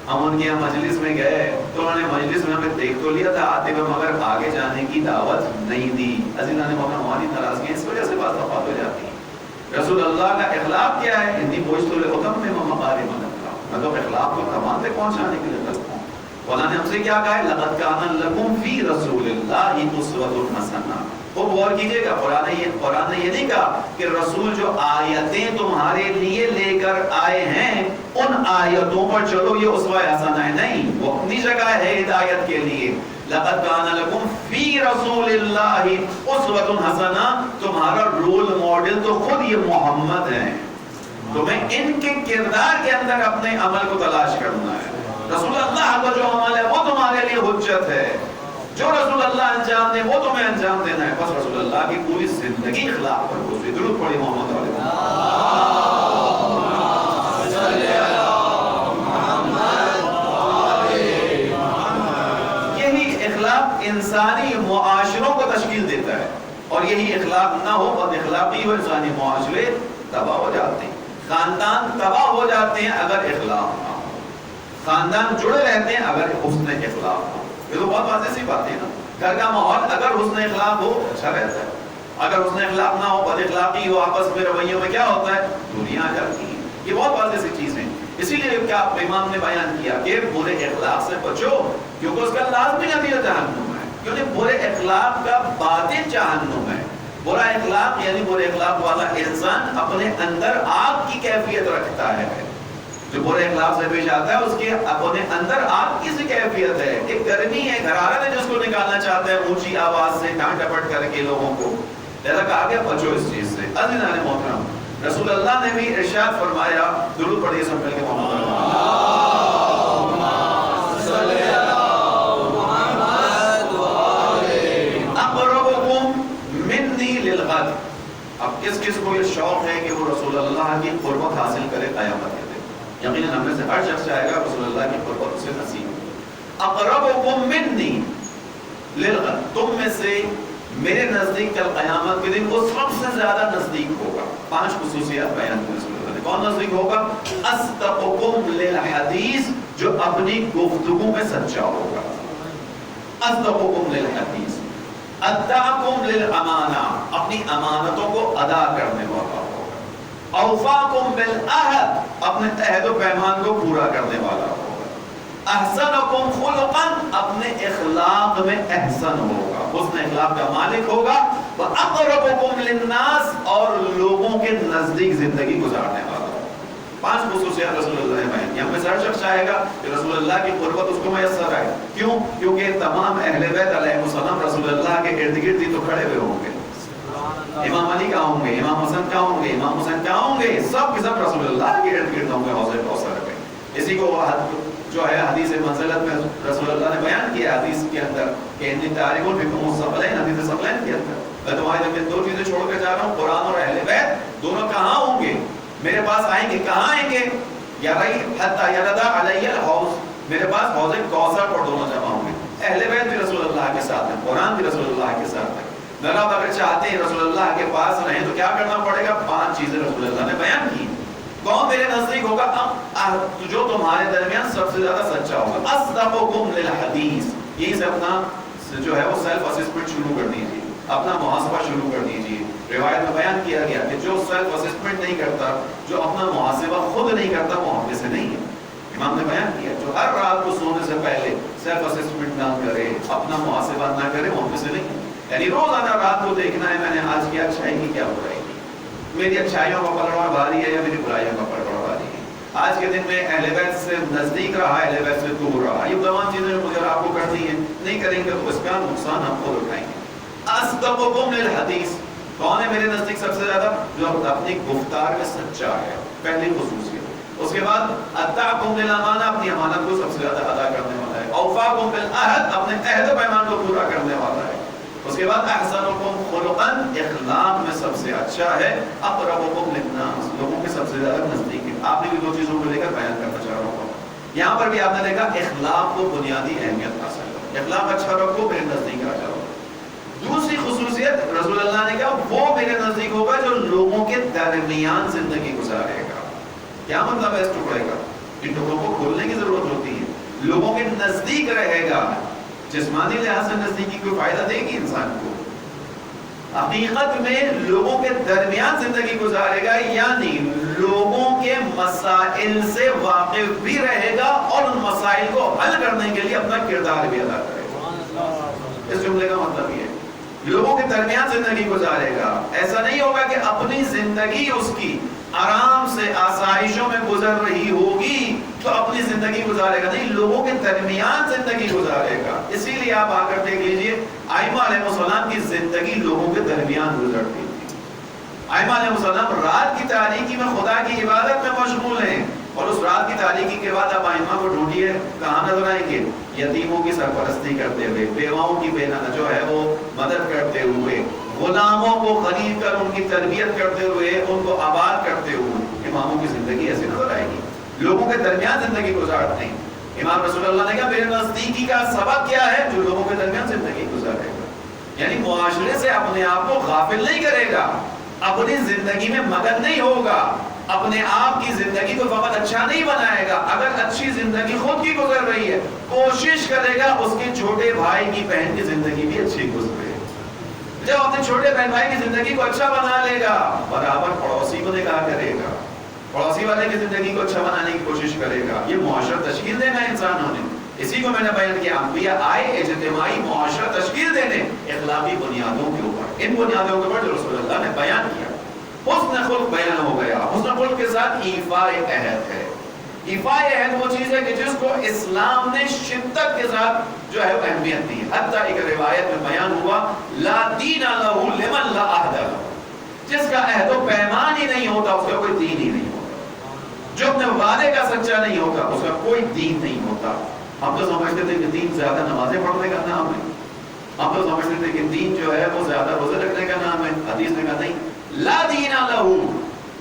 ہم ان کے یہاں مجلس میں گئے تو انہوں نے مجلس میں ہمیں دیکھ تو لیا تھا آتے ہوئے، مگر آگے جانے کی دعوت نہیں دی. عزیزان محترم، ہماری ناراضگی اس وجہ سے بعض اوقات ہو جاتی ہے. رسول اللہ کا اخلاق کیا ہے؟ انی بعثت لأتمم مکارم الاخلاق، میں تو اخلاق کو کمال تک پہنچانے کے لیے تک ہوں. اللہ نے ہم سے کیا کہا ہے؟ لقد کان لکم فی رسول اللہ اسوۃ حسنہ. خوب غور کیجیے گا، قرآن نے یہ نہیں کہا کہ رسول جو آیتیں تمہارے لیے لے کر آئے ہیں ان آیتوں پر چلو یہ اسوہ حسنہ ہے. نہیں، وہ اپنی جگہ ہے ہدایت کے لیے. لقد کان لکم فی رسول اللہ اسوۃ حسنہ، تمہارا رول ماڈل تو خود یہ محمد ہے. تمہیں ان کے کردار کے اندر اپنے عمل کو تلاش کرنا ہے. رسول اللہ کا جو عمل ہے وہ تمہارے لیے حجت ہے، جو رسول اللہ انجام دے وہ تمہیں انجام دینا ہے. بس رسول اللہ کی پوری زندگی اخلاق پر گزری. درود پڑھی محمد علیہ. یہی اخلاق انسانی معاشروں کو تشکیل دیتا ہے، اور یہی اخلاق نہ ہو، بد اخلاقی ہو، انسانی معاشرے تباہ ہو جاتے ہیں. خاندان تباہ ہو جاتے ہیں اگر اخلاق نہ ہو، خاندان جڑے رہتے ہیں اگر حسن اخلاق ہو. یہ تو بہت واضح سی بات ہے نا. گھر کا ماحول اگر حسن اخلاق ہو اچھا رہتا ہے، اگر حسن اخلاق نہ ہو، بد اخلاقی ہو، آپس میں رویوں میں کیا ہوتا ہے؟ دنیا آ جاتی ہے. یہ بہت واضح سی چیز ہے. اسی لیے کیا امام نے بیان کیا کہ برے اخلاق سے بچو، کیونکہ اس کا لازمی نتیجہ جہنم ہے. کیونکہ برے اخلاق کا باطن جہنم ہے. برا اخلاق یعنی برے اخلاق والا انسان اپنے اندر آگ کی کیفیت رکھتا ہے. جو برے اخلاق سے پیش آتا ہے اس کے اپنے اندر آگ کی سی کیفیت ہے، ایک گرمی ہے، حرارت ہے، جس کو نکالنا چاہتا ہے اونچی آواز سے، ڈانٹ ڈپٹ کر کے لوگوں کو. لہذا کہا گیا بچو اس چیز سے. عزیزان محترم، رسول اللہ نے بھی ارشاد فرمایا، درود پڑھیے سب مل کے محمد اقربکم منی للغد. اب کس کس کو یہ شوق ہے کہ وہ رسول اللہ کی قربت حاصل کرے قیامت کے دن؟ یقیناً ہم میں سے ہر شخص چاہے گا رسول اللہ کی قربت اسے نصیب ہو. اقربکم منی للغد، تم میں سے میرے نزدیک کل قیامت کے دن وہ سب سے زیادہ نزدیک ہوگا. 5 خصوصیات بیان کی رسول اللہ نے. کون نزدیک ہوگا؟ اصدقکم للحدیث، جو اپنی گفتگو میں سچا ہوگا. اصدقکم للحدیث. ادعکم للامانہ، اپنی امانتوں کو ادا کرنے والا ہوگا. اوفاکم بالعہد، اپنے عہد و پیمان کو پورا کرنے والا ہوگا. احسنکم خلقا، اپنے اخلاق میں احسن ہوگا، حسن اخلاق کا مالک ہوگا. واقربکم للناس، اور لوگوں کے نزدیک زندگی گزارنے والا ہوگا. 5 خصوصیات رسول اللہ نے بیان کی. ہم میں سے ہر شخص چاہے گا کہ رسول اللہ کی قربت اس کو میسر آئے. کیوں؟ کیونکہ تمام اہل بیت علیہ السلام رسول اللہ کے ارد گرد ہی تو کھڑے ہوئے ہوں گے. امام علی کہاں ہوں گے؟ امام حسن کہاں ہوں گے؟ امام حسین کہاں ہوں گے؟ سب کے سب رسول اللہ کے ارد گرد ہوں گے حوض کوثر پہ. اسی کو جو ہے حدیث منزلت میں رسول اللہ نے بیان کیا حدیث کے اندر کہ انی تارک بکم الثقلین، حدیث ثقلین کے اندر میں تمہارے لیے 2 چیزیں چھوڑ کر جا رہا ہوں، قرآن اور اہل بیت. دونوں کہاں ہوں گے؟ میرے پاس آئیں گے. کہاں آئیں گے؟ حتی یرد علی الحوض، میرے پاس حوض کوثر پر دونوں جمع ہوں گے. اہل بیت بھی رسول اللہ کے ساتھ ہیں، قرآن بھی رسول اللہ کے ساتھ ہے. جناب اگر چاہتے ہیں رسول اللہ کے پاس رہیں تو کیا کرنا پڑے گا؟ 5 چیزیں رسول اللہ نے بیان کی. کون میرے نزدیک ہوگا؟ جو تمہارے درمیان سب سے زیادہ سچا ہوگا. اصدقکم للحدیث، یہی سے اپنا جو ہے وہ سیلف اسسمنٹ شروع کر دیجیے، اپنا محاسبہ شروع کر دیجیے روایت میں بیان کیا گیا کہ جو سیلف اسسمنٹ نہیں کرتا، جو اپنا محاسبہ خود نہیں کرتا، وہ ہم میں سے نہیں ہے۔ امام نے بیان کیا جو ہر رات کو سونے سے پہلے سیلف اسسمنٹ نہ کرے، اپنا محاسبہ نہ کرے، وہ ہم میں سے نہیں ہے۔ یعنی روزانہ رات کو دیکھنا ہے میں نے آج کیا اچھائی کی، کیا برائی کی، میری اچھائیوں کا پلڑا بھاری ہے یا میری برائیوں کا پلڑا بھاری ہے، آج کے دن میں اہل بیت سے نزدیک رہا، اہل بیت سے دور رہا، یہ تمام چیزیں مجھے آپ کو کرنی ہے، نہیں کریں گے تو اس کا نقصان ہم خود اٹھائیں گے۔ اصدقکم للحدیث، کون ہے میرے نزدیک سب سے زیادہ؟ جو اپنی گفتار میں سچا ہے، پہلی خصوصیت۔ اس کے بعد اتعکم للامانہ، اپنی امانت کو سب سے زیادہ ادا کرنے والا ہے۔ اوفاکم بالعہد، اپنے عہد و پیمان کو پورا کرنے والا ہے۔ اس کے بعد احسنکم خلقا، اخلاق میں سب سے اچھا ہے۔ اقربکم للناس، لوگوں کے سب سے زیادہ نزدیک ہے۔ آپ نے بھی دو چیزوں کو لے کر بیان کرنا چاہ رہا ہوں، یہاں پر بھی آپ نے دیکھا اخلاق کو بنیادی اہمیت حاصل کرو، اخلاق اچھا رکھو، میرے نزدیک آ جاؤ۔ دوسری خصوصیت رسول اللہ نے کہا وہ میرے نزدیک ہوگا جو لوگوں کے درمیان زندگی گزارے گا۔ کیا مطلب ہے اس ٹکڑے کا؟ ان ٹکڑوں کو کھولنے کی ضرورت ہوتی ہے۔ لوگوں کے نزدیک رہے گا، جسمانی لحاظ سے نزدیکی کوئی فائدہ دے گی انسان کو، حقیقت میں لوگوں کے درمیان زندگی گزارے گا، یعنی لوگوں کے مسائل سے واقف بھی رہے گا اور ان مسائل کو حل کرنے کے لیے اپنا کردار بھی ادا کرے گا۔ اس جملے کا مطلب یہ ہے لوگوں کے درمیان زندگی گزارے گا۔ ایسا نہیں ہوگا کہ اپنی زندگی اس کی آرام سے آسائشوں میں گزر رہی ہوگی تو اپنی زندگی گزارے گا، نہیں، لوگوں کے درمیان زندگی گزارے گا۔ اسی لیے آپ آ کر دیکھ لیجئے ائمہ علیہ السلام کی زندگی لوگوں کے درمیان گزرتی تھی۔ ائمہ علیہ السلام رات کی تاریکی میں خدا کی عبادت میں مشغول ہیں، اور اس رات کی تاریکی کے بعد آپ ائمہ کو ڈھونڈیے کہاں نظر آئیں گے؟ یتیموں کی سرپرستی کرتے ہوئے، بیواؤں کی جو ہے وہ مدد کرتے ہوئے، غلاموں کو خرید کر ان کی تربیت کرتے ہوئے، ان کو آباد کرتے ہوئے۔ اماموں کی زندگی ایسے نظر آئے گی، لوگوں کے درمیان زندگی گزارتے ہیں۔ امام رسول اللہ نے کہا میرے نزدیکی کا سبب کیا ہے؟ جو لوگوں کے درمیان زندگی گزارے گا، یعنی معاشرے سے اپنے آپ کو غافل نہیں کرے گا، اپنی زندگی میں مگن نہیں ہوگا، اپنے آپ کی زندگی کو فقط اچھا نہیں بنائے گا۔ اگر اچھی زندگی خود کی گزر رہی ہے، کوشش کرے گا اس کے چھوٹے بھائی کی بہن کی زندگی بھی اچھی گزرے۔ جب اپنے چھوٹے بہن بھائی کی زندگی کو اچھا بنا لے گا، برابر پڑوسی کو نگاہ کرے گا، پڑوسی والے کی زندگی کو اچھا بنانے کی کوشش کرے گا۔ یہ معاشرہ تشکیل دینا ہے انسانوں نے، اسی کو میں نے بیان کیا، انبیاء آئے اجتماعی معاشرہ تشکیل دینے، اخلاقی بنیادوں کے اوپر، ان بنیادوں کے اوپر جو رسول اللہ نے بیان کیا۔ حسن خلق بیان ہو گیا، حسن خلق کے ساتھ ایفاء عہد ہے۔ ایفاء عہد وہ چیز ہے کہ جس کو اسلام نے شدت کے ساتھ جو ہے اہمیت دی، حتیٰ ایک روایت میں بیان ہوا لا دین لہ لمن لا عہد لہ، جس کا عہد و پیمان ہی نہیں ہوتا اس کا کوئی دین ہی نہیں ہوتا، جو اپنے وعدے کا سچا نہیں ہوتا اس کا کوئی دین نہیں ہوتا۔ ہم تو سمجھتے تھے کہ دین زیادہ نمازیں پڑھنے کا نام ہے، ہم تو سمجھتے تھے کہ دین جو ہے وہ زیادہ روزے رکھنے کا نام ہے۔ حدیث نے کہا نہیں، لا دین لہ،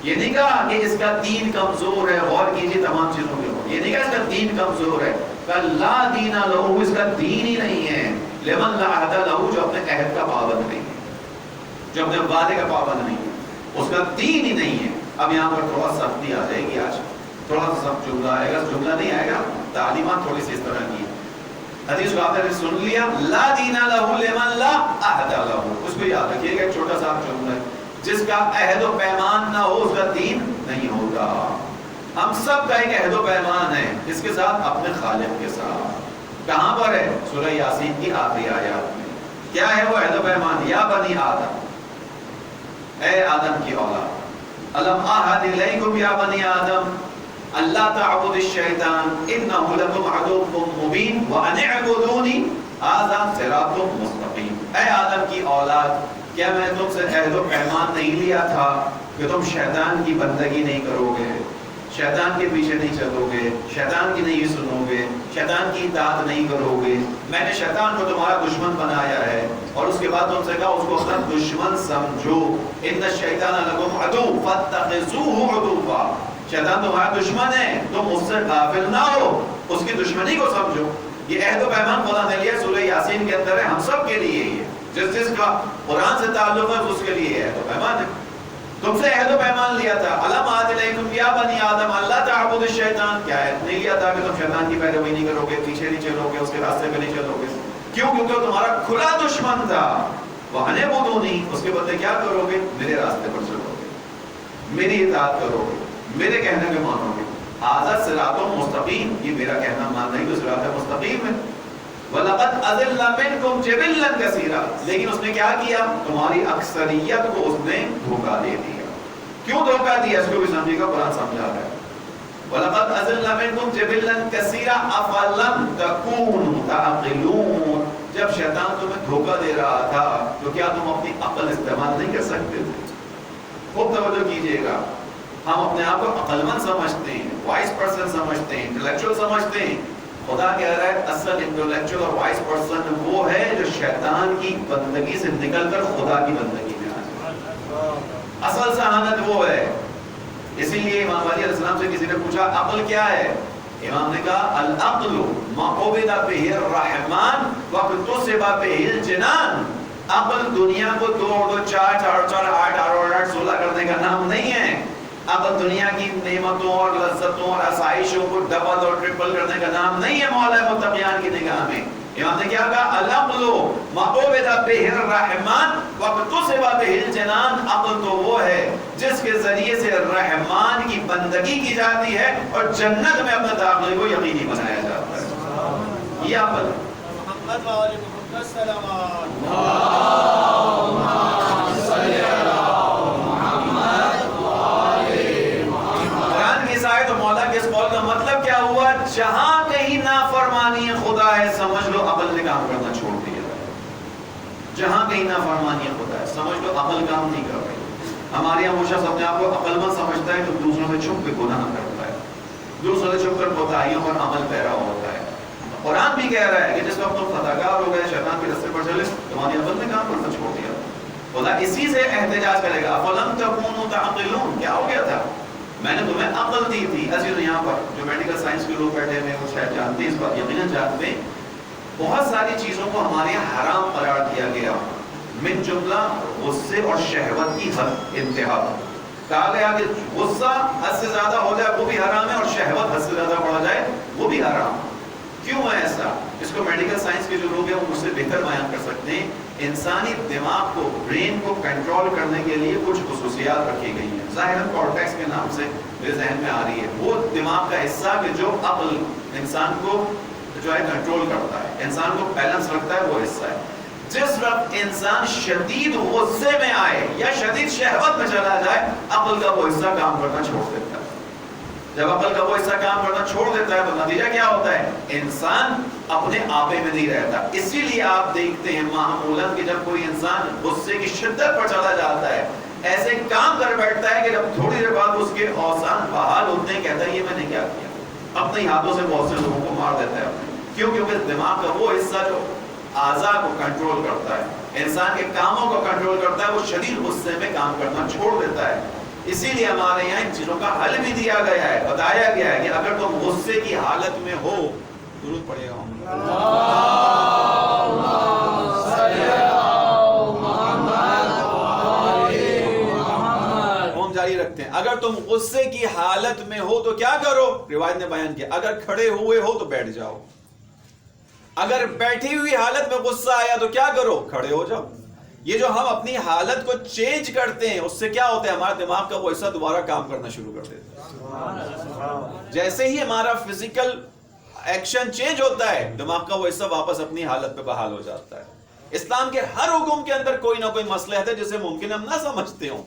یہ نہیں کہا کہ اس کا دین کمزور ہے، غور کیجیے تمام چیزوں کے اوپر، یہ نہیں کہا اس کا دین کمزور ہے، کہ لا دین لہ، اس کا دین ہی نہیں ہے، لمن لا عہد لہ، جو اپنے عہد کا پابند نہیں ہے، جو اپنے وعدے کا پابند نہیں ہے، اس کا دین ہی نہیں ہے۔ اب یہاں پر تھوڑا سختی آ جائے گی، آج تھوڑا سا سخت جملہ آئے گا، جملہ نہیں آئے گا، تعلیمات تھوڑی سی اس طرح کی ہے۔ حدیث کو آپ نے سن لیا، لا دین لہ لمن لا عہد لہ، اس کو یاد رکھیے گا، ایک چھوٹا سا جملہ ہے، جس کا عہد و پیمان نہ ہو اس کا دین نہیں ہوگا۔ ہم سب کا ایک عہد و پیمان ہے، اس کے ساتھ اپنے خالق کے ساتھ۔ کہاں پر ہے؟ سورہ یاسین کی آخری آیات میں۔ کیا ہے وہ عہد و پیمان؟ یا بنی آدم، اے آدم کی اولاد، الم اعہد الیکم یا بنی آدم اللہ تعبدوا الشیطان انہ لکم عدو مبین وان اعبدونی ھذا صراط مستقیم۔ اے آدم کی اولاد، کیا میں تم سے عہد و پیمان نہیں لیا تھا کہ تم شیطان کی بندگی نہیں کرو گے، شیطان کے پیچھے نہیں چلو گے، شیطان کی نہیں سنو گے، شیطان کی اطاعت نہیں کرو گے؟ میں نے شیطان کو تمہارا دشمن بنایا ہے، اور اس کے بعد تم سے کہا اس کو اپنا دشمن سمجھو، ان الشیطان لکم عدو فاتخذوہ عدوا، شیطان تمہارا دشمن ہے، تم اس سے غافل نہ ہو، اس کی دشمنی کو سمجھو۔ یہ عہد و پیمان خدا نے لیا، سورہ یاسین کے اندر ہے، ہم سب کے لیے یہ جس جس کا قرآن سے تعلق ہے اس کے لیے عہد و پیمان ہے۔ تم سے عہد و پیمان لیا تھا، الم اعہد الیکم یا بنی آدم اللہ تعبدوا الشیطان، کیا عہد نہیں لیا تھا کہ تم شیطان کی پیروی نہیں کرو گے، پیچھے نہیں چلو گے، اس کے راستے پہ نہیں چلو گے؟ کیوں؟ کیونکہ وہ تمہارا کھلا دشمن تھا، وَأَنِعْبُدُونِي، اس کے بدلے کیا کرو گے؟ میرے راستے پر چلو گے، میری اطاعت کرو گے، میرے کہنے کے مانو گے. ھذا صراط مستقیم، یہ میرا کہنا ماننا ہی تو صراط مستقیم ہے. وَلَقَدْ أَضَلَّ مِنْكُمْ جِبِلًّا كَثِيرًا، لیکن اس نے کیا کیا؟ تمہاری اکثریت کو اس نے دھوکہ دے دیا. کیوں دھوکہ دیا؟ اس کو بھی سمجھے گا، قرآن سمجھا رہا ہے. وَلَقَدْ أَضَلَّ مِنْكُمْ جِبِلًّا كَثِيرًا أَفَلَمْ تَكُونُوا تَعْقِلُونَ. جب شیطان تمہیں دھوکہ دے رہا تھا تو کیا تم اپنی عقل استعمال نہیں کر سکتے تھے؟ خوب توجہ کیجئے گا. ہم اپنے آپ کو عقل مند سمجھتے ہیں، وائس پرسن سمجھتے ہیں، انٹلیکچوئل سمجھتے ہیں. خدا کہہ رہا ہے اصل انٹلیکچوئل اور وائس پرسن وہ ہے جو شیطان کی بندگی سے نکل کر خدا کی بندگی میں آ جائے. اصل ذہانت وہ ہے. اسی لیے امام علی علیہ السلام سے کسی نے پوچھا عقل کیا ہے؟ امام نے کہا العقل ما عبد به الرحمن واکتسب به الجنان. عقل دنیا کو 2 اور 2 4 4 4 8 8 8 16 کرنے کا نام نہیں ہے. عقل دنیا کی نعمتوں اور لذتوں اور آسائشوں کو ڈبل اور ٹرپل کرنے کا نام نہیں ہے مولا متقیان کی نگاہ میں. امام نے کیا کہا العقل ما عبد به الرحمن واکتسب به الجنان. عقل تو وہ ہے جس کے ذریعے سے رحمان کی بندگی کی جاتی ہے اور جنت میں اپنے داخلے کو یقینی بنایا جاتا ہے. یہ عقل محمد و آل محمد سلام. مطلب کیا ہوا؟ جہاں کہیں نافرمانی خدا ہے سمجھ لو عقل نے کام کرنا چھوڑ دیا. جہاں کہیں نافرمانی خدا ہے سمجھ لو عقل کام نہیں کر رہی. ہمارے یہاں وہ شخص اپنے آپ کو عقل مند سمجھتا ہے تو دوسروں سے چھپ کے گناہ کرتا ہے، دوسروں سے چھپ کر کوتاہیوں پر عمل پیرا ہوتا ہے. قرآن بھی کہہ رہا ہے کہ جس وقت تم خطاکار ہو گئے، شیطان کے راستے پر چلے، تمہاری عقل نے کام کرنا چھوڑ دیا. خدا اسی سے احتجاج کرے گا فَلَمْ تَكُونُوا تَعْقِلُونَ. کیا ہو گیا تھا؟ میں نے تمہیں عقل دی تھی. ایسے تو یہاں پر جو میڈیکل سائنس کے لوگ بیٹھے ہوئے وہ شاید جانتے ہیں اس بات، یقیناً جانتے ہیں. بہت ساری چیزوں کو ہمارے یہاں حرام قرار دیا گیا، من جملہ غصے اور شہوت کی حد انتہا. کہا گیا کہ غصہ حد سے زیادہ ہو جائے وہ بھی حرام ہے اور شہوت حد سے زیادہ بڑھ جائے وہ بھی حرام. کیوں ہے ایسا؟ اس کو میڈیکل سائنس کے جو لوگ ہیں وہ مجھ سے بہتر بیان کر سکتے ہیں. انسانی دماغ کو، برین کو کنٹرول کرنے کے لیے کچھ خصوصیات رکھی گئی ہیں. ظاہر کارٹیکس کے نام سے میرے ذہن میں آ رہی ہے. وہ دماغ کا حصہ کہ جو عقل انسان کو جو ہے کنٹرول کرتا ہے، انسان کو بیلنس رکھتا ہے، وہ حصہ ہے. جس وقت انسان شدید غصے میں آئے یا شدید شہوت میں چلا جائے، عقل کا وہ حصہ کام کرنا چھوڑ دیتا ہے. جب عقل کا وہ حصہ کام کرنا چھوڑ دیتا ہے تو نتیجہ کیا ہوتا ہے؟ انسان اپنے آپے میں نہیں رہتا. اسی لیے آپ دیکھتے ہیں معمولاً کہ جب کوئی انسان غصے کی شدت پر چلا جاتا ہے، ایسے کام کر بیٹھتا ہے کہ جب تھوڑی دیر بعد اس کے اوزان بحال ہوتے ہیں، کہتا ہے یہ میں نے کیا کیا. اپنے ہاتھوں سے بہت سے لوگوں کو مار دیتا ہے. کیوں؟ کیونکہ دماغ کا وہ حصہ جو اعضاء کو کنٹرول کرتا ہے، انسان کے کاموں کو کنٹرول کرتا ہے، وہ شدید غصے میں کام کرنا چھوڑ دیتا ہے. اسی لیے ہمارے یہاں ان چیزوں کا حل بھی دیا گیا ہے، بتایا گیا ہے کہ اگر تم غصے کی حالت میں ہو، درود پڑھے گا ہم جاری رکھتے ہیں. اگر تم غصے کی حالت میں ہو تو کیا کرو؟ روایت نے بیان کیا اگر کھڑے ہوئے ہو تو بیٹھ جاؤ. اگر بیٹھی ہوئی حالت میں غصہ آیا تو کیا کرو؟ کھڑے ہو جاؤ. یہ جو ہم اپنی حالت کو چینج کرتے ہیں اس سے کیا ہوتا ہے؟ ہمارا دماغ کا وہ حصہ دوبارہ کام کرنا شروع کر دیتا ہے. جیسے ہی ہمارا فزیکل ایکشن چینج ہوتا ہے، دماغ کا وہ حصہ واپس اپنی حالت پہ بحال ہو جاتا ہے. اسلام کے ہر حکم کے اندر کوئی نہ کوئی مصلحت ہے جسے ممکن ہم نہ سمجھتے ہوں.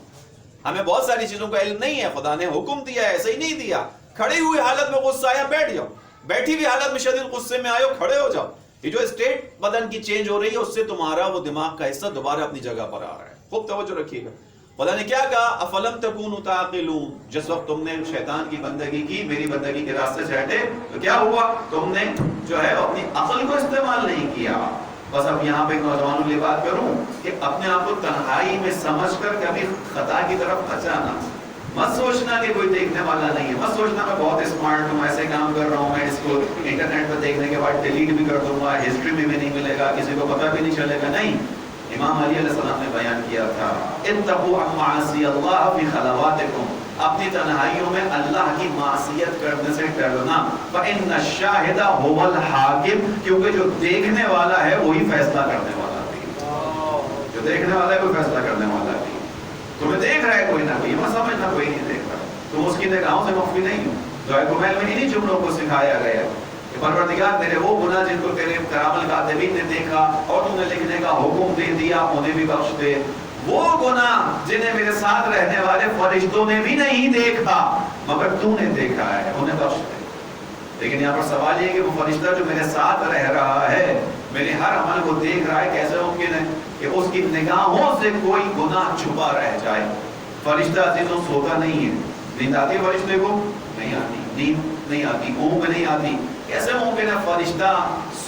ہمیں بہت ساری چیزوں کا علم نہیں ہے. خدا نے حکم دیا ہے، ایسے ہی نہیں دیا. کھڑی ہوئی حالت میں غصہ آیا بیٹھ جاؤ، بیٹھی ہوئی حالت میں شدید غصے میں آئے ہو کھڑے ہو جاؤ. یہ جو اسٹیٹ بدن کی چینج ہو رہی ہے اس سے تمہارا وہ دماغ کا حصہ دوبارہ اپنی جگہ پر آ رہا ہے. خوب توجہ رکھیے گا. خدا نے کیا کہا؟ افلم تکونوا تعقلون. جس وقت تم نے شیطان کی بندگی کی، میری بندگی کے راستے سے ہٹے تو کیا ہوا؟ تم نے جو ہے اپنی عقل کو استعمال نہیں کیا. بس اب یہاں پہ نوجوانوں کے لیے بات کروں کہ اپنے آپ کو تنہائی میں سمجھ کر کبھی خطا کی طرف بچانا. مت سوچنا کہ کوئی دیکھنے والا نہیں ہے. مت سوچنا میں بہت اسمارٹ ہوں، ایسے کام کر رہا ہوں، میں اس کو انٹرنیٹ پہ دیکھنے کے بعد ڈیلیٹ بھی کر دوں گا، ہسٹری میں بھی نہیں ملے گا، کسی کو پتہ بھی نہیں چلے گا. نہیں. امام علی علیہ السلام نے بیان کیا تھا اتقوا عن معاصی اللہ فی خلواتکم. اپنی تنہائیوں میں اللہ کی معصیت کرنے سے ڈرنا. فإن الشاہد هو الحاکم. کیونکہ جو دیکھنے والا ہے وہی فیصلہ کرنے والا ہے. جو دیکھنے والا ہے, کوئی فیصلہ کرنے والا نہیں. تمہیں دیکھ رہا ہے کوئی نہ کوئی, مت سمجھنا کوئی نہیں دیکھ رہا. تم اس کی نگاہوں سے مخفی نہیں ہو. دعائے کمیل میں انہی جملوں کو سکھایا گیا کہ پروردگار میرے وہ گناہ جن کو تیرے کرام الکاتبین نے دیکھا اور تم نے لکھنے کا حکم دے دیا انہیں بھی بخش دے. وہ گناہ جنہیں میرے ساتھ رہنے والے فرشتوں نے بھی نہیں دیکھا مگر تو نے دیکھا ہے, انہیں بخش دے. لیکن یہاں پر سوال یہ ہے کہ وہ فرشتہ جو میرے ساتھ رہ رہا ہے, میرے ہر عمل کو دیکھ رہا ہے, کیسے ممکن ہے کہ اس کی نگاہوں سے کوئی گناہ چھپا رہ جائے؟ فرشتہ عزیزوں سوتا نہیں ہے. نیند آتی ہے فرشتے کو؟ نہیں آتی. نیند نہیں آتی, اونگ نہیں آتی. کیسے ممکن ہے فرشتہ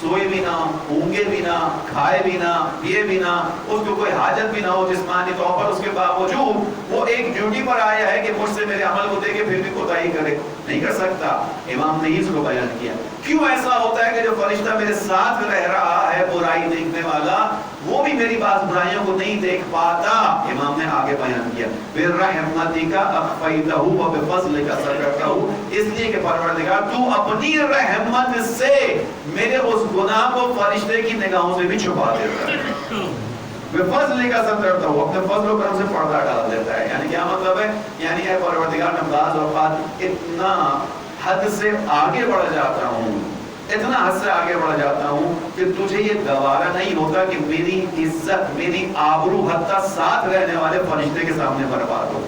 سوئے بھی نہ, اونگے بھی نہ, کھائے بھی نہ, پیے بھی نہ, اس کو کوئی حاجت بھی نہ ہو جسمانی طور پر, اس کے باوجود وہ ایک ڈیوٹی پر آیا ہے کہ مجھ سے میرے عمل کو دیکھے پھر بھی کوتاہی کرے؟ نہیں کر سکتا. امام نے اس کو بیان کیا. کیوں ایسا ہوتا ہے کہ جو فرشتہ میرے ساتھ رہ رہا ہے برائی دیکھنے والا, وہ بھی میری بعض برائیوں کو نہیں دیکھ پاتا؟ امام نے آگے بیان کیا بِرَحْمَتِكَ أَخْفَيْتَهُ وَبِفَضْلِكَ سَتَرْتَهُ, اس لیے کہ پروردگار تو اپنی رحمت سے میرے اس گناہ کو فرشتے کی نگاہوں سے بھی چھپا دیتا ہے. بِفَضْلِكَ سَتَرْتَهُ, اپنے فضل و کرم سے پردہ ڈال دیتا ہے. یعنی کیا مطلب ہے؟ یعنی اے پروردگار میں بعض اوقات اتنا حد سے آگے بڑھ جاتا ہوں, اتنا حد سے آگے بڑھ جاتا ہوں کہ تجھے یہ گوارا نہیں ہوتا کہ میری عزت, میری آبرو حتی ساتھ رہنے والے فرشتے کے سامنے برباد ہو.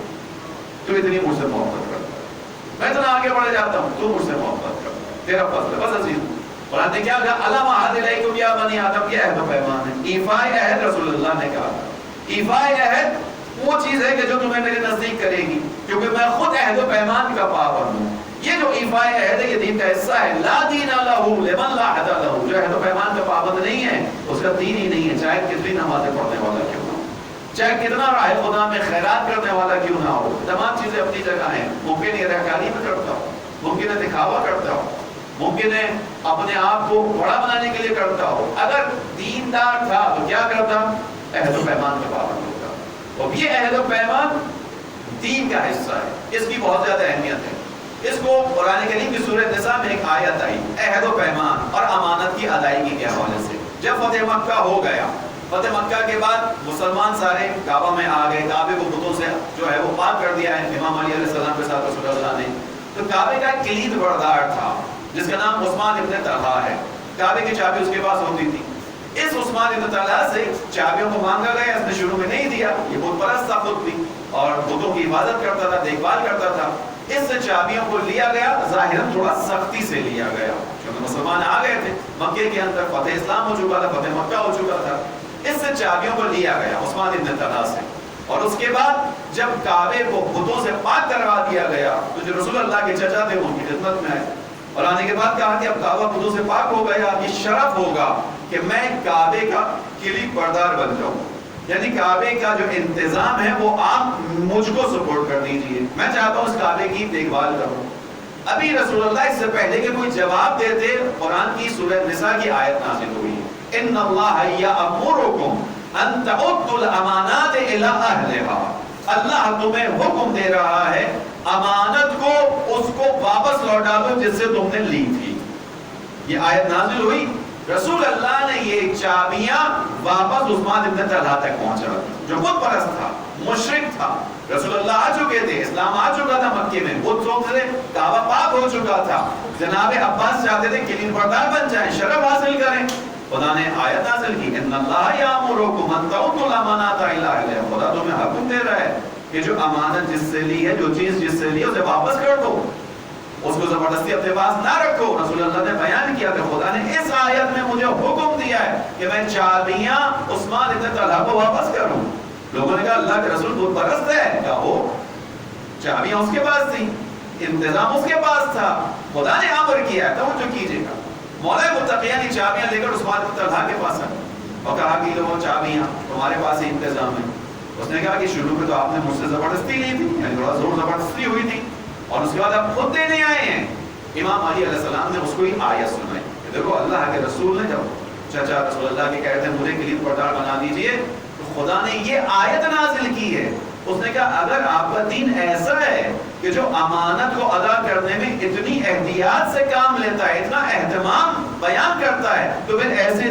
تو اتنی مجھ سے محبت کرتا ہے, میں اتنا آگے بڑھ جاتا ہوں, تو مجھ سے محبت کرتا ہے, تیرا فضل ہے. بس عزیز قرآن نے کیا کہا؟ علم عہد علیکم یا بنی آدم, یہ عہد و پیمان ہے. ایفائے عہد رسول اللہ نے کہا. ایفائے عہد وہ چیز ہے کہ جو تمہیں میرے نزدیک کرے گی, کیونکہ میں خود عہد و پیمان کا پابند ہوں. یہ جو ایفائے عہد ہے یہ دین کا حصہ ہے. لا دین لہ لمن لا عہد لہ, جو عہد و پیمان کا پابند نہیں ہے اس کا دین ہی نہیں ہے, چاہے کتنی نمازیں پڑھنے والا کیوں نہ ہو, چاہے کتنا راہ خدا میں خیرات کرنے والا کیوں نہ ہو. تمام چیزیں اپنی جگہ ہیں. ممکن ہے رہکاری میں کرتا ہو, ممکن ہے دکھاوا کرتا ہو, ممکن ہے اپنے آپ کو بڑا بنانے کے لیے کرتا ہو. اگر دیندار تھا تو کیا کرتا؟ عہد و پیمان کا پابند ہوتا. اور یہ عہد و پیمان دین کا حصہ ہے, اس کی بہت زیادہ اہمیت ہے. اس کو قرآن کریم کی سورہ نساء میں ایک آیت آئی عہد و پیمان اور امانت کی ادائیگی کے حوالے سے. جب فتح مکہ ہو گیا, فتح مکہ کے بعد مسلمان سارے کعبہ میں آ گئے, کعبے کو بتوں سے جو ہے وہ پاک کر دیا ہے امام علی علیہ السلام کے ساتھ رسول اللہ نے. تو کعبے کا کلید بردار تھا جس کا نام عثمان ابن طلحہ ہے. کعبے کی چابی اس کے پاس ہوتی تھی. اس عثمان ابن طلحہ سے چابیوں کو مانگا گیا, اس نے شروع میں نہیں دیا. یہ بت پرست تھا خود بھی اور بتوں کی حفاظت کرتا تھا, دیکھ بھال کرتا تھا. اس سے چابیوں کو لیا گیا, ظاہراً تھوڑا سختی سے لیا گیا کیونکہ مسلمان آ گئے تھے مکے کے اندر, فتح اسلام ہو چکا تھا, فتح مکہ ہو چکا تھا. اس سے چابیوں کو لیا گیا عثمان ابن طلحہ سے. اور اس کے بعد جب کعبے کو بتوں سے پاک کروا دیا گیا تو جو رسول اللہ کے چچا تھے ان کی خدمت میں آئے اور آنے کے بعد کہا کہ اب کعبہ بتوں سے پاک ہو گیا, یہ شرف ہوگا کہ میں کعبے کا کلید بردار بن جاؤں. یعنی کعبے کا جو انتظام ہے وہ آپ مجھ کو سپورٹ کر دیجئے, میں چاہتا ہوں اس کعبے کی دیکھ بھال کروں. ابھی رسول اللہ اس سے پہلے کہ کوئی جواب دیتے, قرآن کی سورہ نساء کی آیت نازل ہوئی ان اللہ یأمرکم ان تعدوا الامانات الی اہلہا. اللہ تمہیں حکم دے رہا ہے امانت کو اس کو واپس لوٹا دو جس سے تم نے لی تھی. یہ آیت نازل ہوئی, رسول اللہ نے یہ چابیاں واپس عثمان ابن طلحہ تک پہنچا جو بت پرست تھا, مشرک تھا. رسول اللہ آ چکے تھے, اسلام آ چکا تھا مکے میں, بت سوکھ سے کعبہ پاک ہو چکا تھا. جناب عباس چاہتے تھے کلید بردار بن جائیں, شرف حاصل کریں. خدا نے آیت نازل کی ان اللہ یامرکم ان تعدوا الامانات الی اہلہا. خدا تمہیں حکم دے رہا ہے کہ جو امانت جس سے لی ہے, جو چیز جس سے لی ہے اسے واپس کر دو, اس کو زبردستی اپنے پاس نہ رکھو. رسول اللہ نے بیان کیا کہ خدا نے اس آیت میں مجھے حکم دیا ہے کہ میں چابیاں عثمان ابن طلحہ کو واپس کروں. لوگوں نے کہا اللہ کے رسول بت پرست ہے کیا؟ ہو, چابیاں اس کے پاس تھیں, انتظام اس کے پاس تھا, خدا نے امر کیا ہے. توجہ کیجیے گا, مولا متقیہ نے چابیاں لے کر عثمان ابن طلحہ کے پاس آئے اور کہا کہ لوگوں چابیاں تمہارے پاس ہی انتظام ہے. اس نے کہا کہ شروع میں تو آپ نے مجھ سے زبردستی لی تھی, یعنی تھوڑا زور زبردستی ہوئی تھی, اور اس کے بعد آپ خود دینے آئے ہیں. امام علی علیہ السلام نے اس کو ہی آیت سنائی کہ دیکھو اللہ کے رسول نے جب چچا رسول اللہ کے کہتے ہیں مجھے کلید بردار بنا دیجئے, تو خدا نے یہ آیت نازل کی ہے. اس نے کہا اگر آپ کا دین ایسا ہے کہ جو امانت کو ادا کرنے میں اتنی احتیاط سے کام لیتا ہے, اتنا اہتمام بیان کرتا ہے, تو پھر ایسے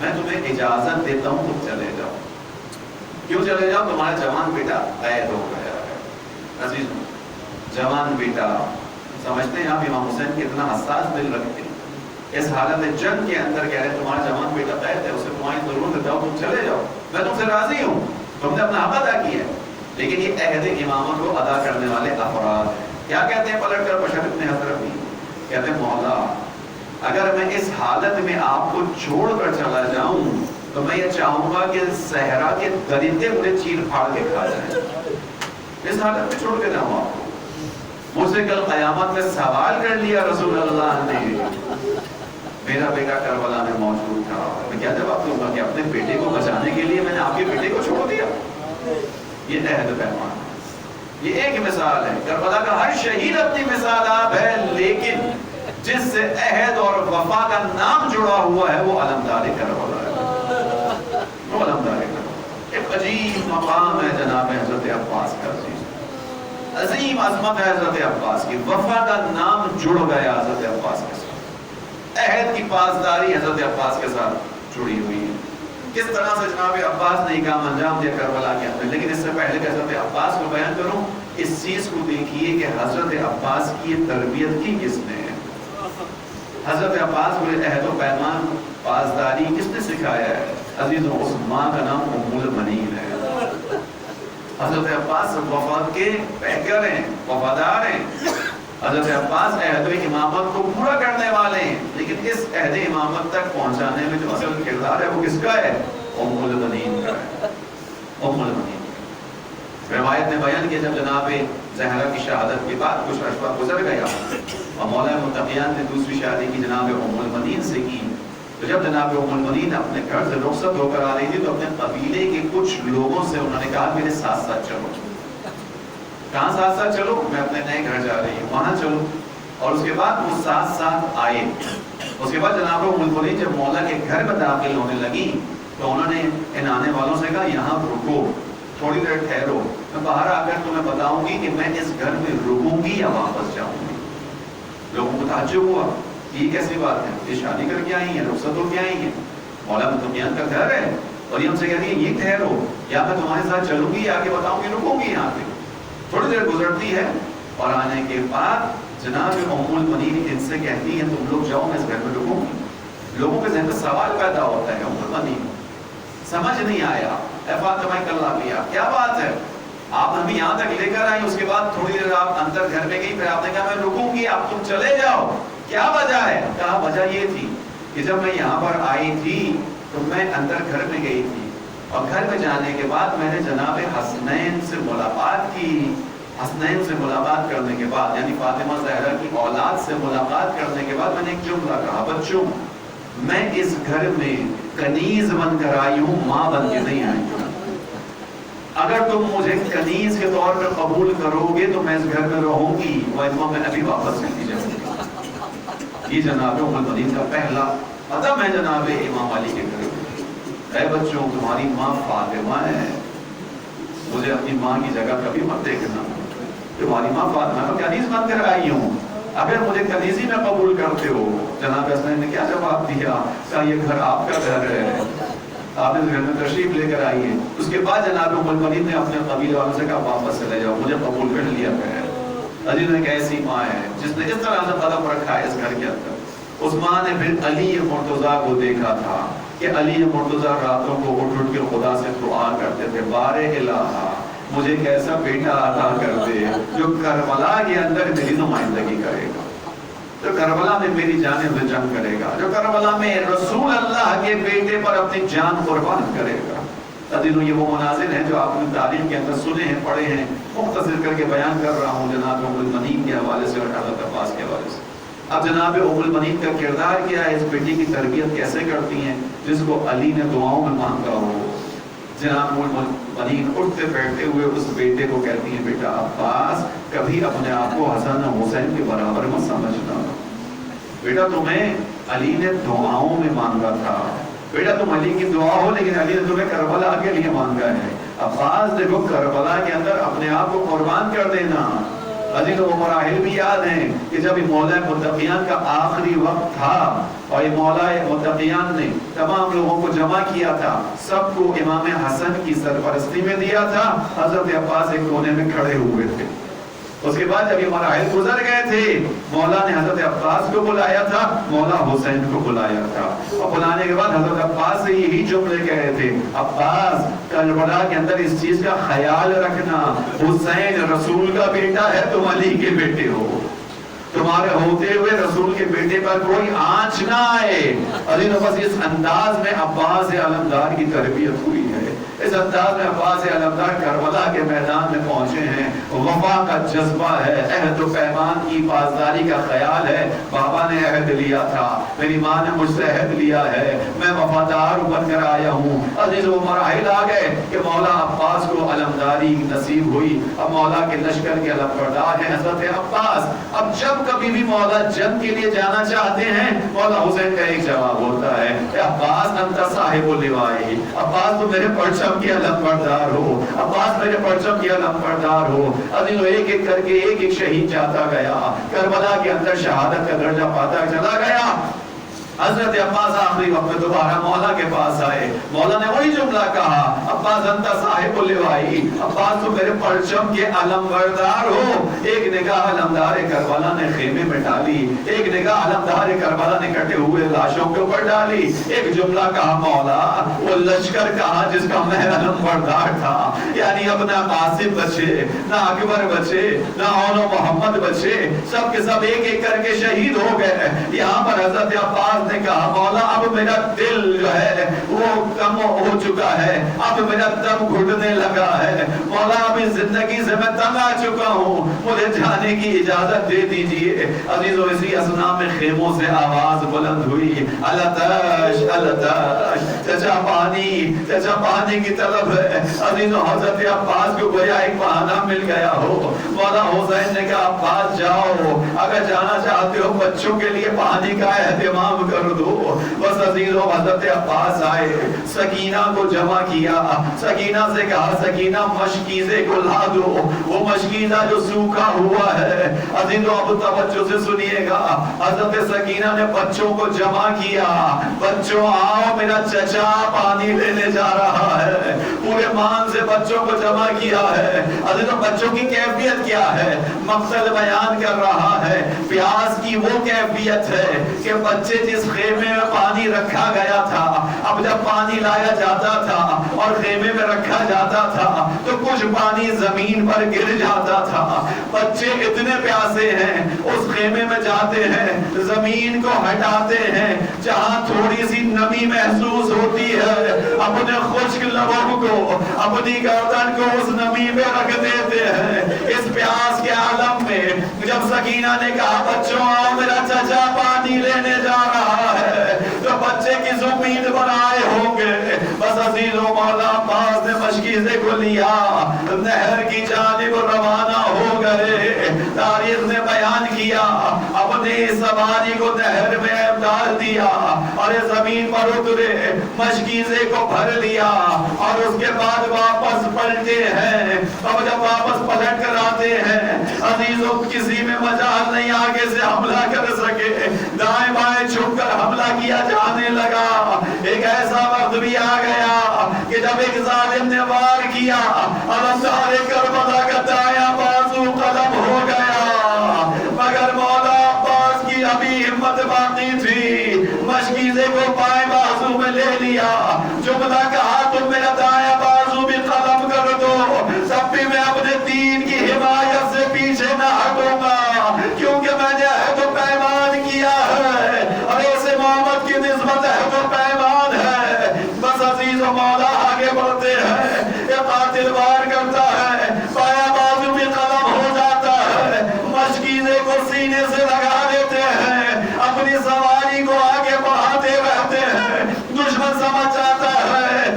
میں تمہیں اجازت دیتا ہوں تم چلے جاؤ. کیوں چلے جاؤ؟ تمہارا جوان بیٹا قید ہو گیا ہے. عزیز جوان بیٹا، سمجھتے ہیں آپ امام حسین کتنا حساس دل رکھتے ہیں. اس حالت جنگ کے اندر کہہ رہے تمہارا جوان بیٹا قید ہے، اسے تمہاری ضرورت ہے، جاؤ تم چلے جاؤ، میں تم سے راضی ہوں، تم نے اپنا حق ادا کیا ہے. لیکن یہ عہد امامت کو ادا کرنے والے افراد ہیں. کیا کہتے ہیں پلٹ کر بشر ابن حضرت؟ کہتے ہیں مولا اگر میں اس حالت میں آپ کو چھوڑ کر چلا جاؤں تو میں یہ چاہوں گا کہ صحرا کے درندے مجھے چیر پھاڑ کے کھا جائیں. اس حالت میں چھوڑ کے جاؤں آپ کو. مجھ سے کل قیامت میں سوال کر لیا رسول اللہ نے، میرا بیٹا کربلا میں موجود تھا، میں کیا جواب دوں گا کہ اپنے بیٹے کو بچانے کے لیے میں نے آپ کے بیٹے کو چھوڑ دیا؟ یہ عہد پیمان. یہ ایک مثال ہے. کربلا کا ہر شہید اپنی مثال آپ ہے، لیکن جس سے عہد اور وفا کا نام جڑا ہوا ہے وہ علمدار کربلا ہے. وہ علمدار کربلا ایک عجیب مقام ہے جناب حضرت عباس کا. عظیم عظمت ہے حضرت عباس کی. وفا کا نام جڑ گیا حضرت عباس کے ساتھ. عہد کی پاسداری حضرت عباس کے ساتھ جڑی ہوئی ہے. کس طرح سے جناب عباس نے کام انجام دیا کربلا کے اندر. لیکن اس سے پہلے کہ حضرت عباس کو بیان کروں، اس چیز کو دیکھیے کہ حضرت عباس کی تربیت کی کس نے ہے. حضرت عباس کو عہد و پیمان پاسداری کس نے سکھایا ہے؟ عزیزوں اس ماں کا نام ام المنین ہے. حضرت عباس وفات کے پیکر ہیں، وفادار ہیں. حضرت عباس عہد امامت کو پورا کرنے والے ہیں، لیکن اس عہد امامت تک پہنچانے میں جو اصل کردار ہے وہ کس کا ہے؟ ام المنین کا ہے. ام المنین. روایت نے بیان کیا جب جناب زہرا کی شہادت کے بعد کچھ عرصہ گزر گیا اور مولا متقیان نے دوسری شادی کی جناب ام المنین سے کی، تو جب جناب ام المنین اپنے گھر سے رخصت ہو کر آ رہی تھی تو اپنے قبیلے کے کچھ لوگوں سے انہوں نے کہا میرے ساتھ ساتھ چلو. کہاں ساتھ ساتھ چلو؟ میں اپنے نئے گھر جا رہی ہوں، وہاں چلو. اور اس کے بعد وہ ساتھ ساتھ آئے. اس کے بعد جناب ام المنین جب مولا کے گھر میں داخل ہونے لگی تو انہوں نے ان آنے والوں سے کہا یہاں رکو، تھوڑی دیر ٹھہرو، میں باہر آ کر تمہیں بتاؤں گی کہ میں اس گھر میں رکوں گی یا واپس جاؤں گی. لوگوں کو تعجب ہوا، یہ کیسی بات ہے؟ یہ شادی کر کے آئی ہیں، رخصت ہو کے آئی ہیں، مولا متقیان کا گھر ہے، اور یہ ہم سے کہتی ہے یہ ٹھہرو یا میں تمہارے ساتھ چلوں گی یا آگے بتاؤں گی رکوں گی یہاں پہ. تھوڑی دیر گزرتی ہے اور آنے کے بعد جناب ام المنین ان سے کہتی ہیں تم لوگ جاؤ میں اس گھر میں رکوں گی. لوگوں کے ذہن میں سوال پیدا ہوتا ہے، ام المنین سمجھ نہیں آیا، اے فاطمہ کلابیہ کیا بات ہے؟ آپ ہمیں یہاں تک لے کر آئی، اس کے بعد تھوڑی دیر آپ اندر گھر میں گئی، پھر آپ نے کہا میں رکوں گی، اب تم چلے جاؤ، کیا وجہ ہے؟ کہا وجہ یہ تھی کہ جب میں یہاں پر آئی تھی تو میں اندر گھر میں گئی تھی اور گھر میں جانے کے بعد میں نے جناب حسنین سے ملاقات کی. حسنین سے ملاقات کرنے کے بعد یعنی فاطمہ زہرا کی اولاد سے ملاقات کرنے کے بعد میں نے ایک جملہ کہا بچوں میں اس گھر میں کنیز بن کر آئی ہوں، ماں بن کے نہیں آئی ہوں. اگر تم مجھے کنیز کے طور پر قبول کرو گے تو میں اس گھر میں رہوں گی، ورنہ میں ابھی واپس چلی جاؤں گی. یہ جناب ام المنین کا پہلا قدم ہے جناب امام علی کے گھر میں. اے بچوں تمہاری ماں فاطمہ ہے، مجھے اپنی ماں کی جگہ کبھی مت دیکھنا. تمہاری ماں فاطمہ کو کنیز بن کر آئی ہوں، اگر مجھے کنیزی میں قبول کرتے ہو. جناب حسنین نے کیا جواب دیا؟ کہا یہ گھر آپ کا گھر ہے، آپ نے گھر میں تشریف لے کر آئی ہیں. اس کے بعد جناب ام المنین نے اپنے قبیلے والوں سے کہا واپس چلے جاؤ، مجھے قبول کر لیا گیا ہے. علی نے ایک ایسی ماں ہے جس نے اس طرح سے قدم رکھا ہے اس گھر کے اندر. اس ماں نے پھر علی مرتضیٰ کو دیکھا تھا کہ علی مرتضیٰ راتوں کو اٹھ اٹھ کے خدا سے دعا کرتے تھے بارے الہ مجھے ایک ایسا بیٹا عطا کر دے جو کربلا کے اندر میری نمائندگی کرے گا، جو کربلا میں میری جانب میں جنگ کرے گا، جو کربلا میں رسول اللہ کے بیٹے پر اپنی جان قربان کرے گا. عزیزوں یہ وہ مناظر ہیں جو آپ نے تاریخ کے اندر سنے ہیں، پڑھے ہیں. مختصر کر کے بیان کر رہا ہوں جناب ام المنین کے حوالے سے اور حضرت عباس کے حوالے سے. اب جناب ام المنین کا کردار کیا ہے، اس بیٹی کی تربیت کیسے کرتی ہیں جس کو علی نے دعاؤں میں مانگا ہو. جناب ام المنین اٹھتے بیٹھتے ہوئے اس بیٹے کو کہتی ہیں بیٹا عباس کبھی اپنے آپ کو حسن حسین کے برابر مت سمجھنا. بیٹا تمہیں علی نے دعاؤں میں مانگا تھا، بیٹا تم علی کی دعا ہو، لیکن علی نے تمہیں کربلا کے لیے مانگا ہے. عباس دیکھو کربلا کے اندر اپنے آپ کو قربان کر دینا. عزیز و مراحل بھی یاد ہیں کہ جب یہ مولا متقیان کا آخری وقت تھا اور یہ مولا متقیان نے تمام لوگوں کو جمع کیا تھا، سب کو امام حسن کی سرپرستی میں دیا تھا، حضرت عباس ایک کونے میں کھڑے ہوئے تھے۔ اس کے بعد جب یہ مراحل گزر گئے تھے، مولا نے حضرت عباس کو بلایا تھا، مولا حسین کو بلایا تھا، اور بلانے کے بعد حضرت عباس سے یہی جملے کہے تھے، عباس کربلا کے اندر اس چیز کا خیال رکھنا، حسین رسول کا بیٹا ہے، تم علی کے بیٹے ہو، تمہارے ہوتے ہوئے رسول کے بیٹے پر کوئی آنچ نہ آئے۔ علی بس اس انداز میں عباس علمدار کی تربیت ہوئی ہے، اس انداز میں عباس علمدار کربلا کے میدان میں پہنچے ہیں۔ وفا کا جذبہ ہے، عہد و پیمان کی پاسداری کا خیال ہے۔ بابا نے عہد لیا تھا، میری ماں نے مجھ سے عہد لیا ہے، میں وفادار بن کر آیا ہوں۔ عزیز و مراحل آ گئے کہ مولا عباس کو علمداری نصیب ہوئی، اب مولا کے لشکر کے علمبردار ہیں حضرت عباس۔ اب جب کبھی بھی مولا جنگ کے لیے جانا چاہتے ہیں، مولا حسین کا ایک جواب ہوتا ہے، اے عباس انت صاحب اللواء، عباس تو میرے پرچم کے علمبردار ہو، عباس میرے پرچم کے علمبردار ہو۔ عزیزو ایک ایک کر کے ایک ایک شہید جاتا گیا، کربلا کے اندر شہادت کا درجہ پاتا چلا گیا۔ حضرت عباس آخری وقت میں دوبارہ مولا کے پاس آئے، مولا نے وہی جملہ کہا، عباس انت صاحب اللواء، عباس تو میرے پرچم کے علمبردار ہو۔ ایک نگاہ علمدار کربلا نے خیمے میں ڈالی، ایک نگاہ علمدار کربلا نے کٹے ہوئے لاشوں کے اوپر ڈالی، ایک جملہ کہا، مولا وہ لشکر کہا جس کا میں علمبردار تھا، یعنی اب نہ قاسم بچے، نہ اکبر بچے، نہ اون و محمد بچے، سب کے سب ایک ایک کر کے شہید ہو گئے۔ یہاں پر حضرت عباس نے کہا، مولا اب میرا دل جو ہے وہ کم ہو چکا ہے، اب میرا دم گھٹنے لگا ہے، مولا اب اس زندگی سے میں تنگ آ چکا ہوں، مجھے جانے کی اجازت دے دیجئے۔ عزیزو اسی اثناء میں خیموں سے آواز بلند ہوئی، الاتش الاتش، چچا پانی کی طلب ہے۔ عزیزو حضرت عباس کو گویا ایک بہانہ مل گیا ہو۔ مولا حسین نے کہا، عباس جاؤ، اگر جانا چاہتے ہو بچوں کے لیے پانی کا اہتمام کر دو۔ بس عزیزو حضرت عباس آئے، سکینہ کو جمع کیا، سکینہ سے کہا، سکینہ مشکیزے کو لا دو، وہ مشکیزہ جو سوکھا ہوا ہے۔ عزیزو اب توجہ سے سنیے گا، حضرت سکینہ نے بچوں کو جمع کیا، بچوں آؤ میرا چچا پانی لینے جا رہا ہے، پورے مان سے بچوں کو جمع کیا ہے۔ عزیزو بچوں کی کیفیت کیا ہے؟ مقصد بیان کر رہا ہے، پیاس کی وہ کیفیت ہے کہ بچے جس خیمے میں پانی رکھا گیا تھا، اب جب پانی لایا جاتا تھا اور خیمے میں رکھا جاتا تھا تو کچھ پانی زمین پر گر جاتا تھا۔ بچے اتنے پیاسے ہیں، اس خیمے میں جاتے ہیں، زمین کو ہٹاتے ہیں، جہاں تھوڑی سی نمی محسوس ہوتی ہے اپنے خشک لبوں کو، اپنی گردن کو اس نمی میں رکھ دیتے ہیں۔ اس پیاس کے عالم میں جب سکینہ نے کہا، بچوں آؤ میرا چچا پانی لینے جا رہا ہے، تو بچے کس امید پر آئے ہوں گے؟ بس عزیز و مولا عباس نے مشکیزے کو لیا، نہر کی جانب روانہ ہو گئے۔ تاریخ نے بیان کیا، اپنی سواری کو نہر میں ڈال دیا اور زمین پر اترے، مشکیزے کو بھر لیا اور اس کے بعد واپس پلٹے ہیں۔ اب جب واپس پلٹ کر آتے ہیں، عزیزوں کسی میں مجال نہیں آگے سے حملہ کر سکے، دائیں بائیں چھپ کر حملہ کیا جانے لگا۔ ایک ایسا وقت بھی آ گیا کہ جب ایک ظالم نے وار کیا، علمدار کربلا کا دایاں بازو قلم ہو گیا، مگر مولا عباس کی ابھی ہمت باقی تھی، مشکیزے کو بائیں بازو میں لے لیا، جملہ کہا، تم میرا دایاں بازو بھی قلم کر دو، تب بھی میں اپنے دین کی حمایت سے پیچھے نہ ہٹوں گا، کیونکہ میں نے عہد و پیمان کیا ہے اور ایسے محمد کی نسبت عہد و پیمان ہے۔ بس عزیز و مولا آگے بڑھتے ہیں، یہ قاتل وار کرتا ہے، بایاں بازو بھی قلم ہو جاتا ہے، مشکیزے کو سینے سے لگا دیتے ہیں، اپنی سواری کو آگے بڑھاتے رہتے ہیں۔ دشمن سمجھ جاتا ہے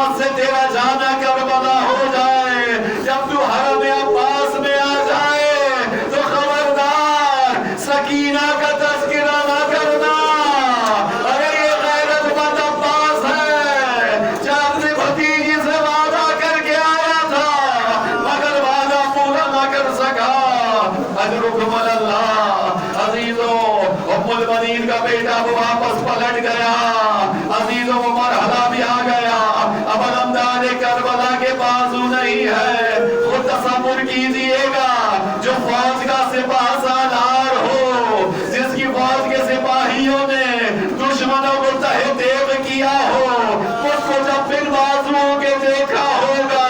موت سے تیرا جانا کربلا ہو جائے، جب تو حرم عباس میں آ جائے تو خبردار سکینہ کا تذکرہ نہ کرنا۔ ارے یہ غیرت مند عباس ہے جو اپنی بھتیجی سے وعدہ کر کے آیا تھا مگر وعدہ پورا نہ کر سکا۔ اجرکم اللہ۔ عزیزوں ام المنین کا بیٹا وہ واپس پلٹ گیا، عزیزوں وہ مرحلہ بھی آ گیا، اب علمدار کربلا کے بازو نہیں ہے۔ خود تصور کیجئے گا جو فوج کا سپاہ سالار ہو، جس کی فوج کے سپاہیوں نے دشمنوں کو تہہ دیو کیا ہو، اس کو جب پھر بازوؤں کے دیکھا ہوگا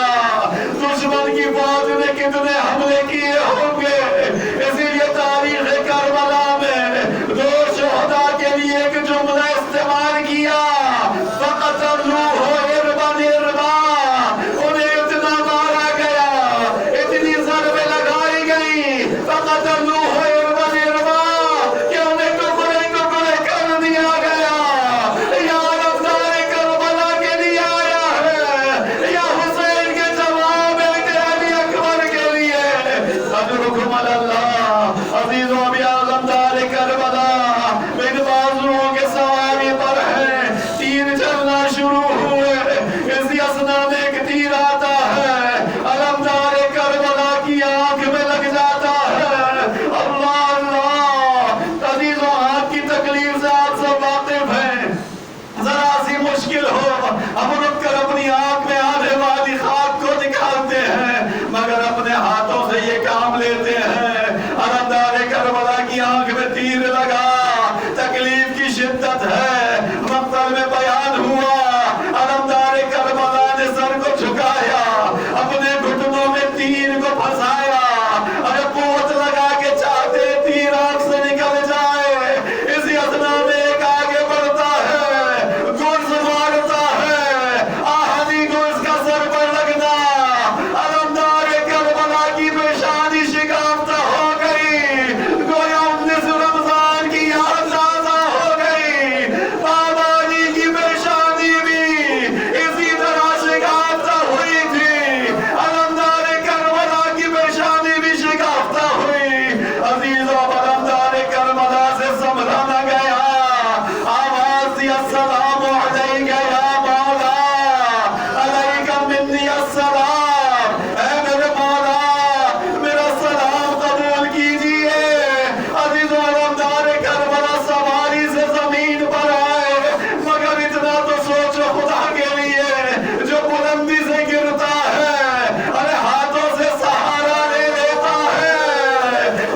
دشمن کی فوج نے کتنے حملے کیے ہوں گے۔ اسی لیے تاریخ کربلا میں دو شہداء کے لیے ایک جملہ استعمال کیا، فَقَتَلُوهُ عِرْبًا عِرْبًا، انہیں اتنا مارا گیا، اتنی ضربیں لگائی گئی، فَقَتَلُوهُ عِرْبًا عِرْبًا، کہ انہیں ٹکڑے ٹکڑے کر دیا گیا۔ یا علمدار کربلا کے لیے آیا ہے، یا حسین کے جواب علی اکبر کے لیے۔ اجرکم اللہ۔ عزیزوں اب یا علمدار کربلا ان بازوؤں کے سواری پر ہے، تیر چلنا شروع ہوئے، اسی اثنا میں ایک تیر آتا ہے، علمدار کربلا کی آنکھ میں لگ جاتا ہے۔ اللہ اللہ۔ عزیزوں آنکھ کی تکلیف سے آپ سب واقف ہیں، ذرا سی مشکل ہو ہم رک کر اپنی آنکھ میں آنے والی خاک کو نکالتے ہیں مگر اپنے ہاتھوں سے یہ کام لیتے ہیں۔ علمدار کربلا کی آنکھ میں تیر لگا، تکلیف کی شدت ہے، مقتل میں بیان ہوا، علمدار کربلا نے سر کو جھکایا، اپنے گھٹنوں میں تیر کو پھنسایا، ارے قوت لگا کے چاہتے تیر آنکھ سے نکل جائے، اسی اثنا میں ایک آگے بڑھتا ہے، گرز مارتا ہے، آہنی کو اس کا سر پر لگنا، علمدار کربلا کی پیشانی شکافتہ ہو گئی، گویا 19 رمضان کی یاد تازہ ہو گئی، بابا جی کی پیشانی بھی اسی طرح شکافتہ ہوئی تھی، علمدار کربلا کی پیشانی بھی شکافتہ ہوئی۔ عزیزوں علمدار کربلا سے سنبھلا نہ گیا، آواز دی السلام علیک یا مولا، علیک منی السلام، اے میرے مولا میرا سلام قبول کیجئے۔ عزیزوں علمدار کربلا سواری سے زمین پر آئے مگر اتنا تو سوچو خدا کے لیے جو بلندی سے گرتا ہے، ارے ہاتھوں سے سہارا لے لیتا ہے۔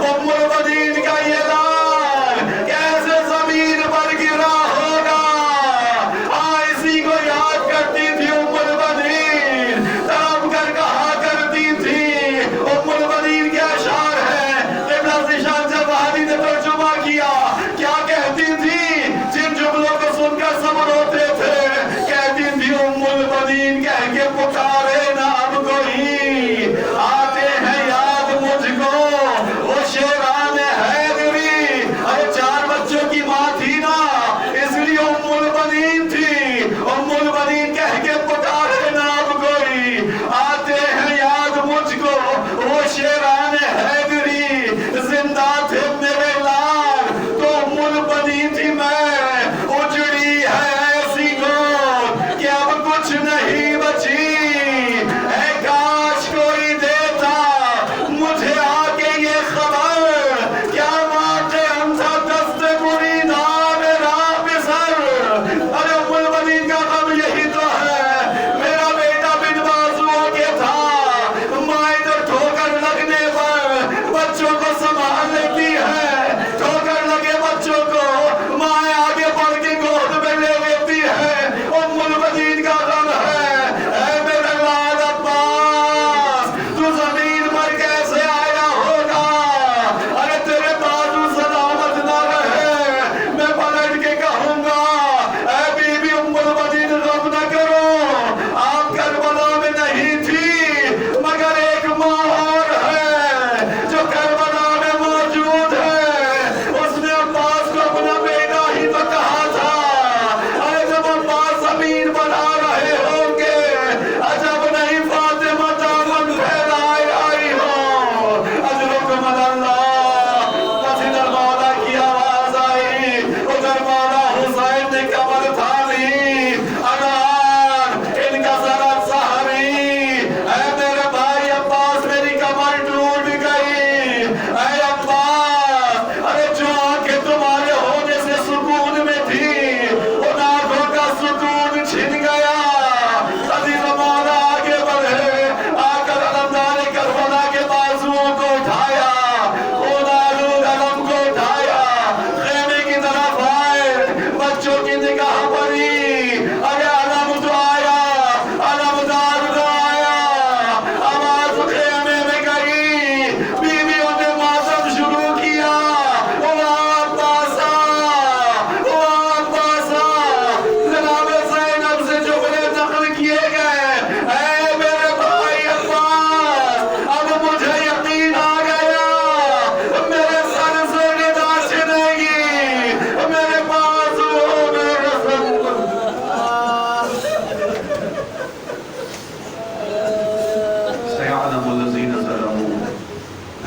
ام المنین کا یہ لال کیسے زمین پر گرا ہوگا؟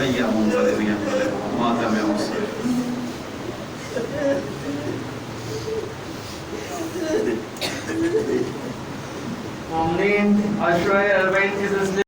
حي منقلب ينقلب ماتم مسلم. عاملين 10 40 dieses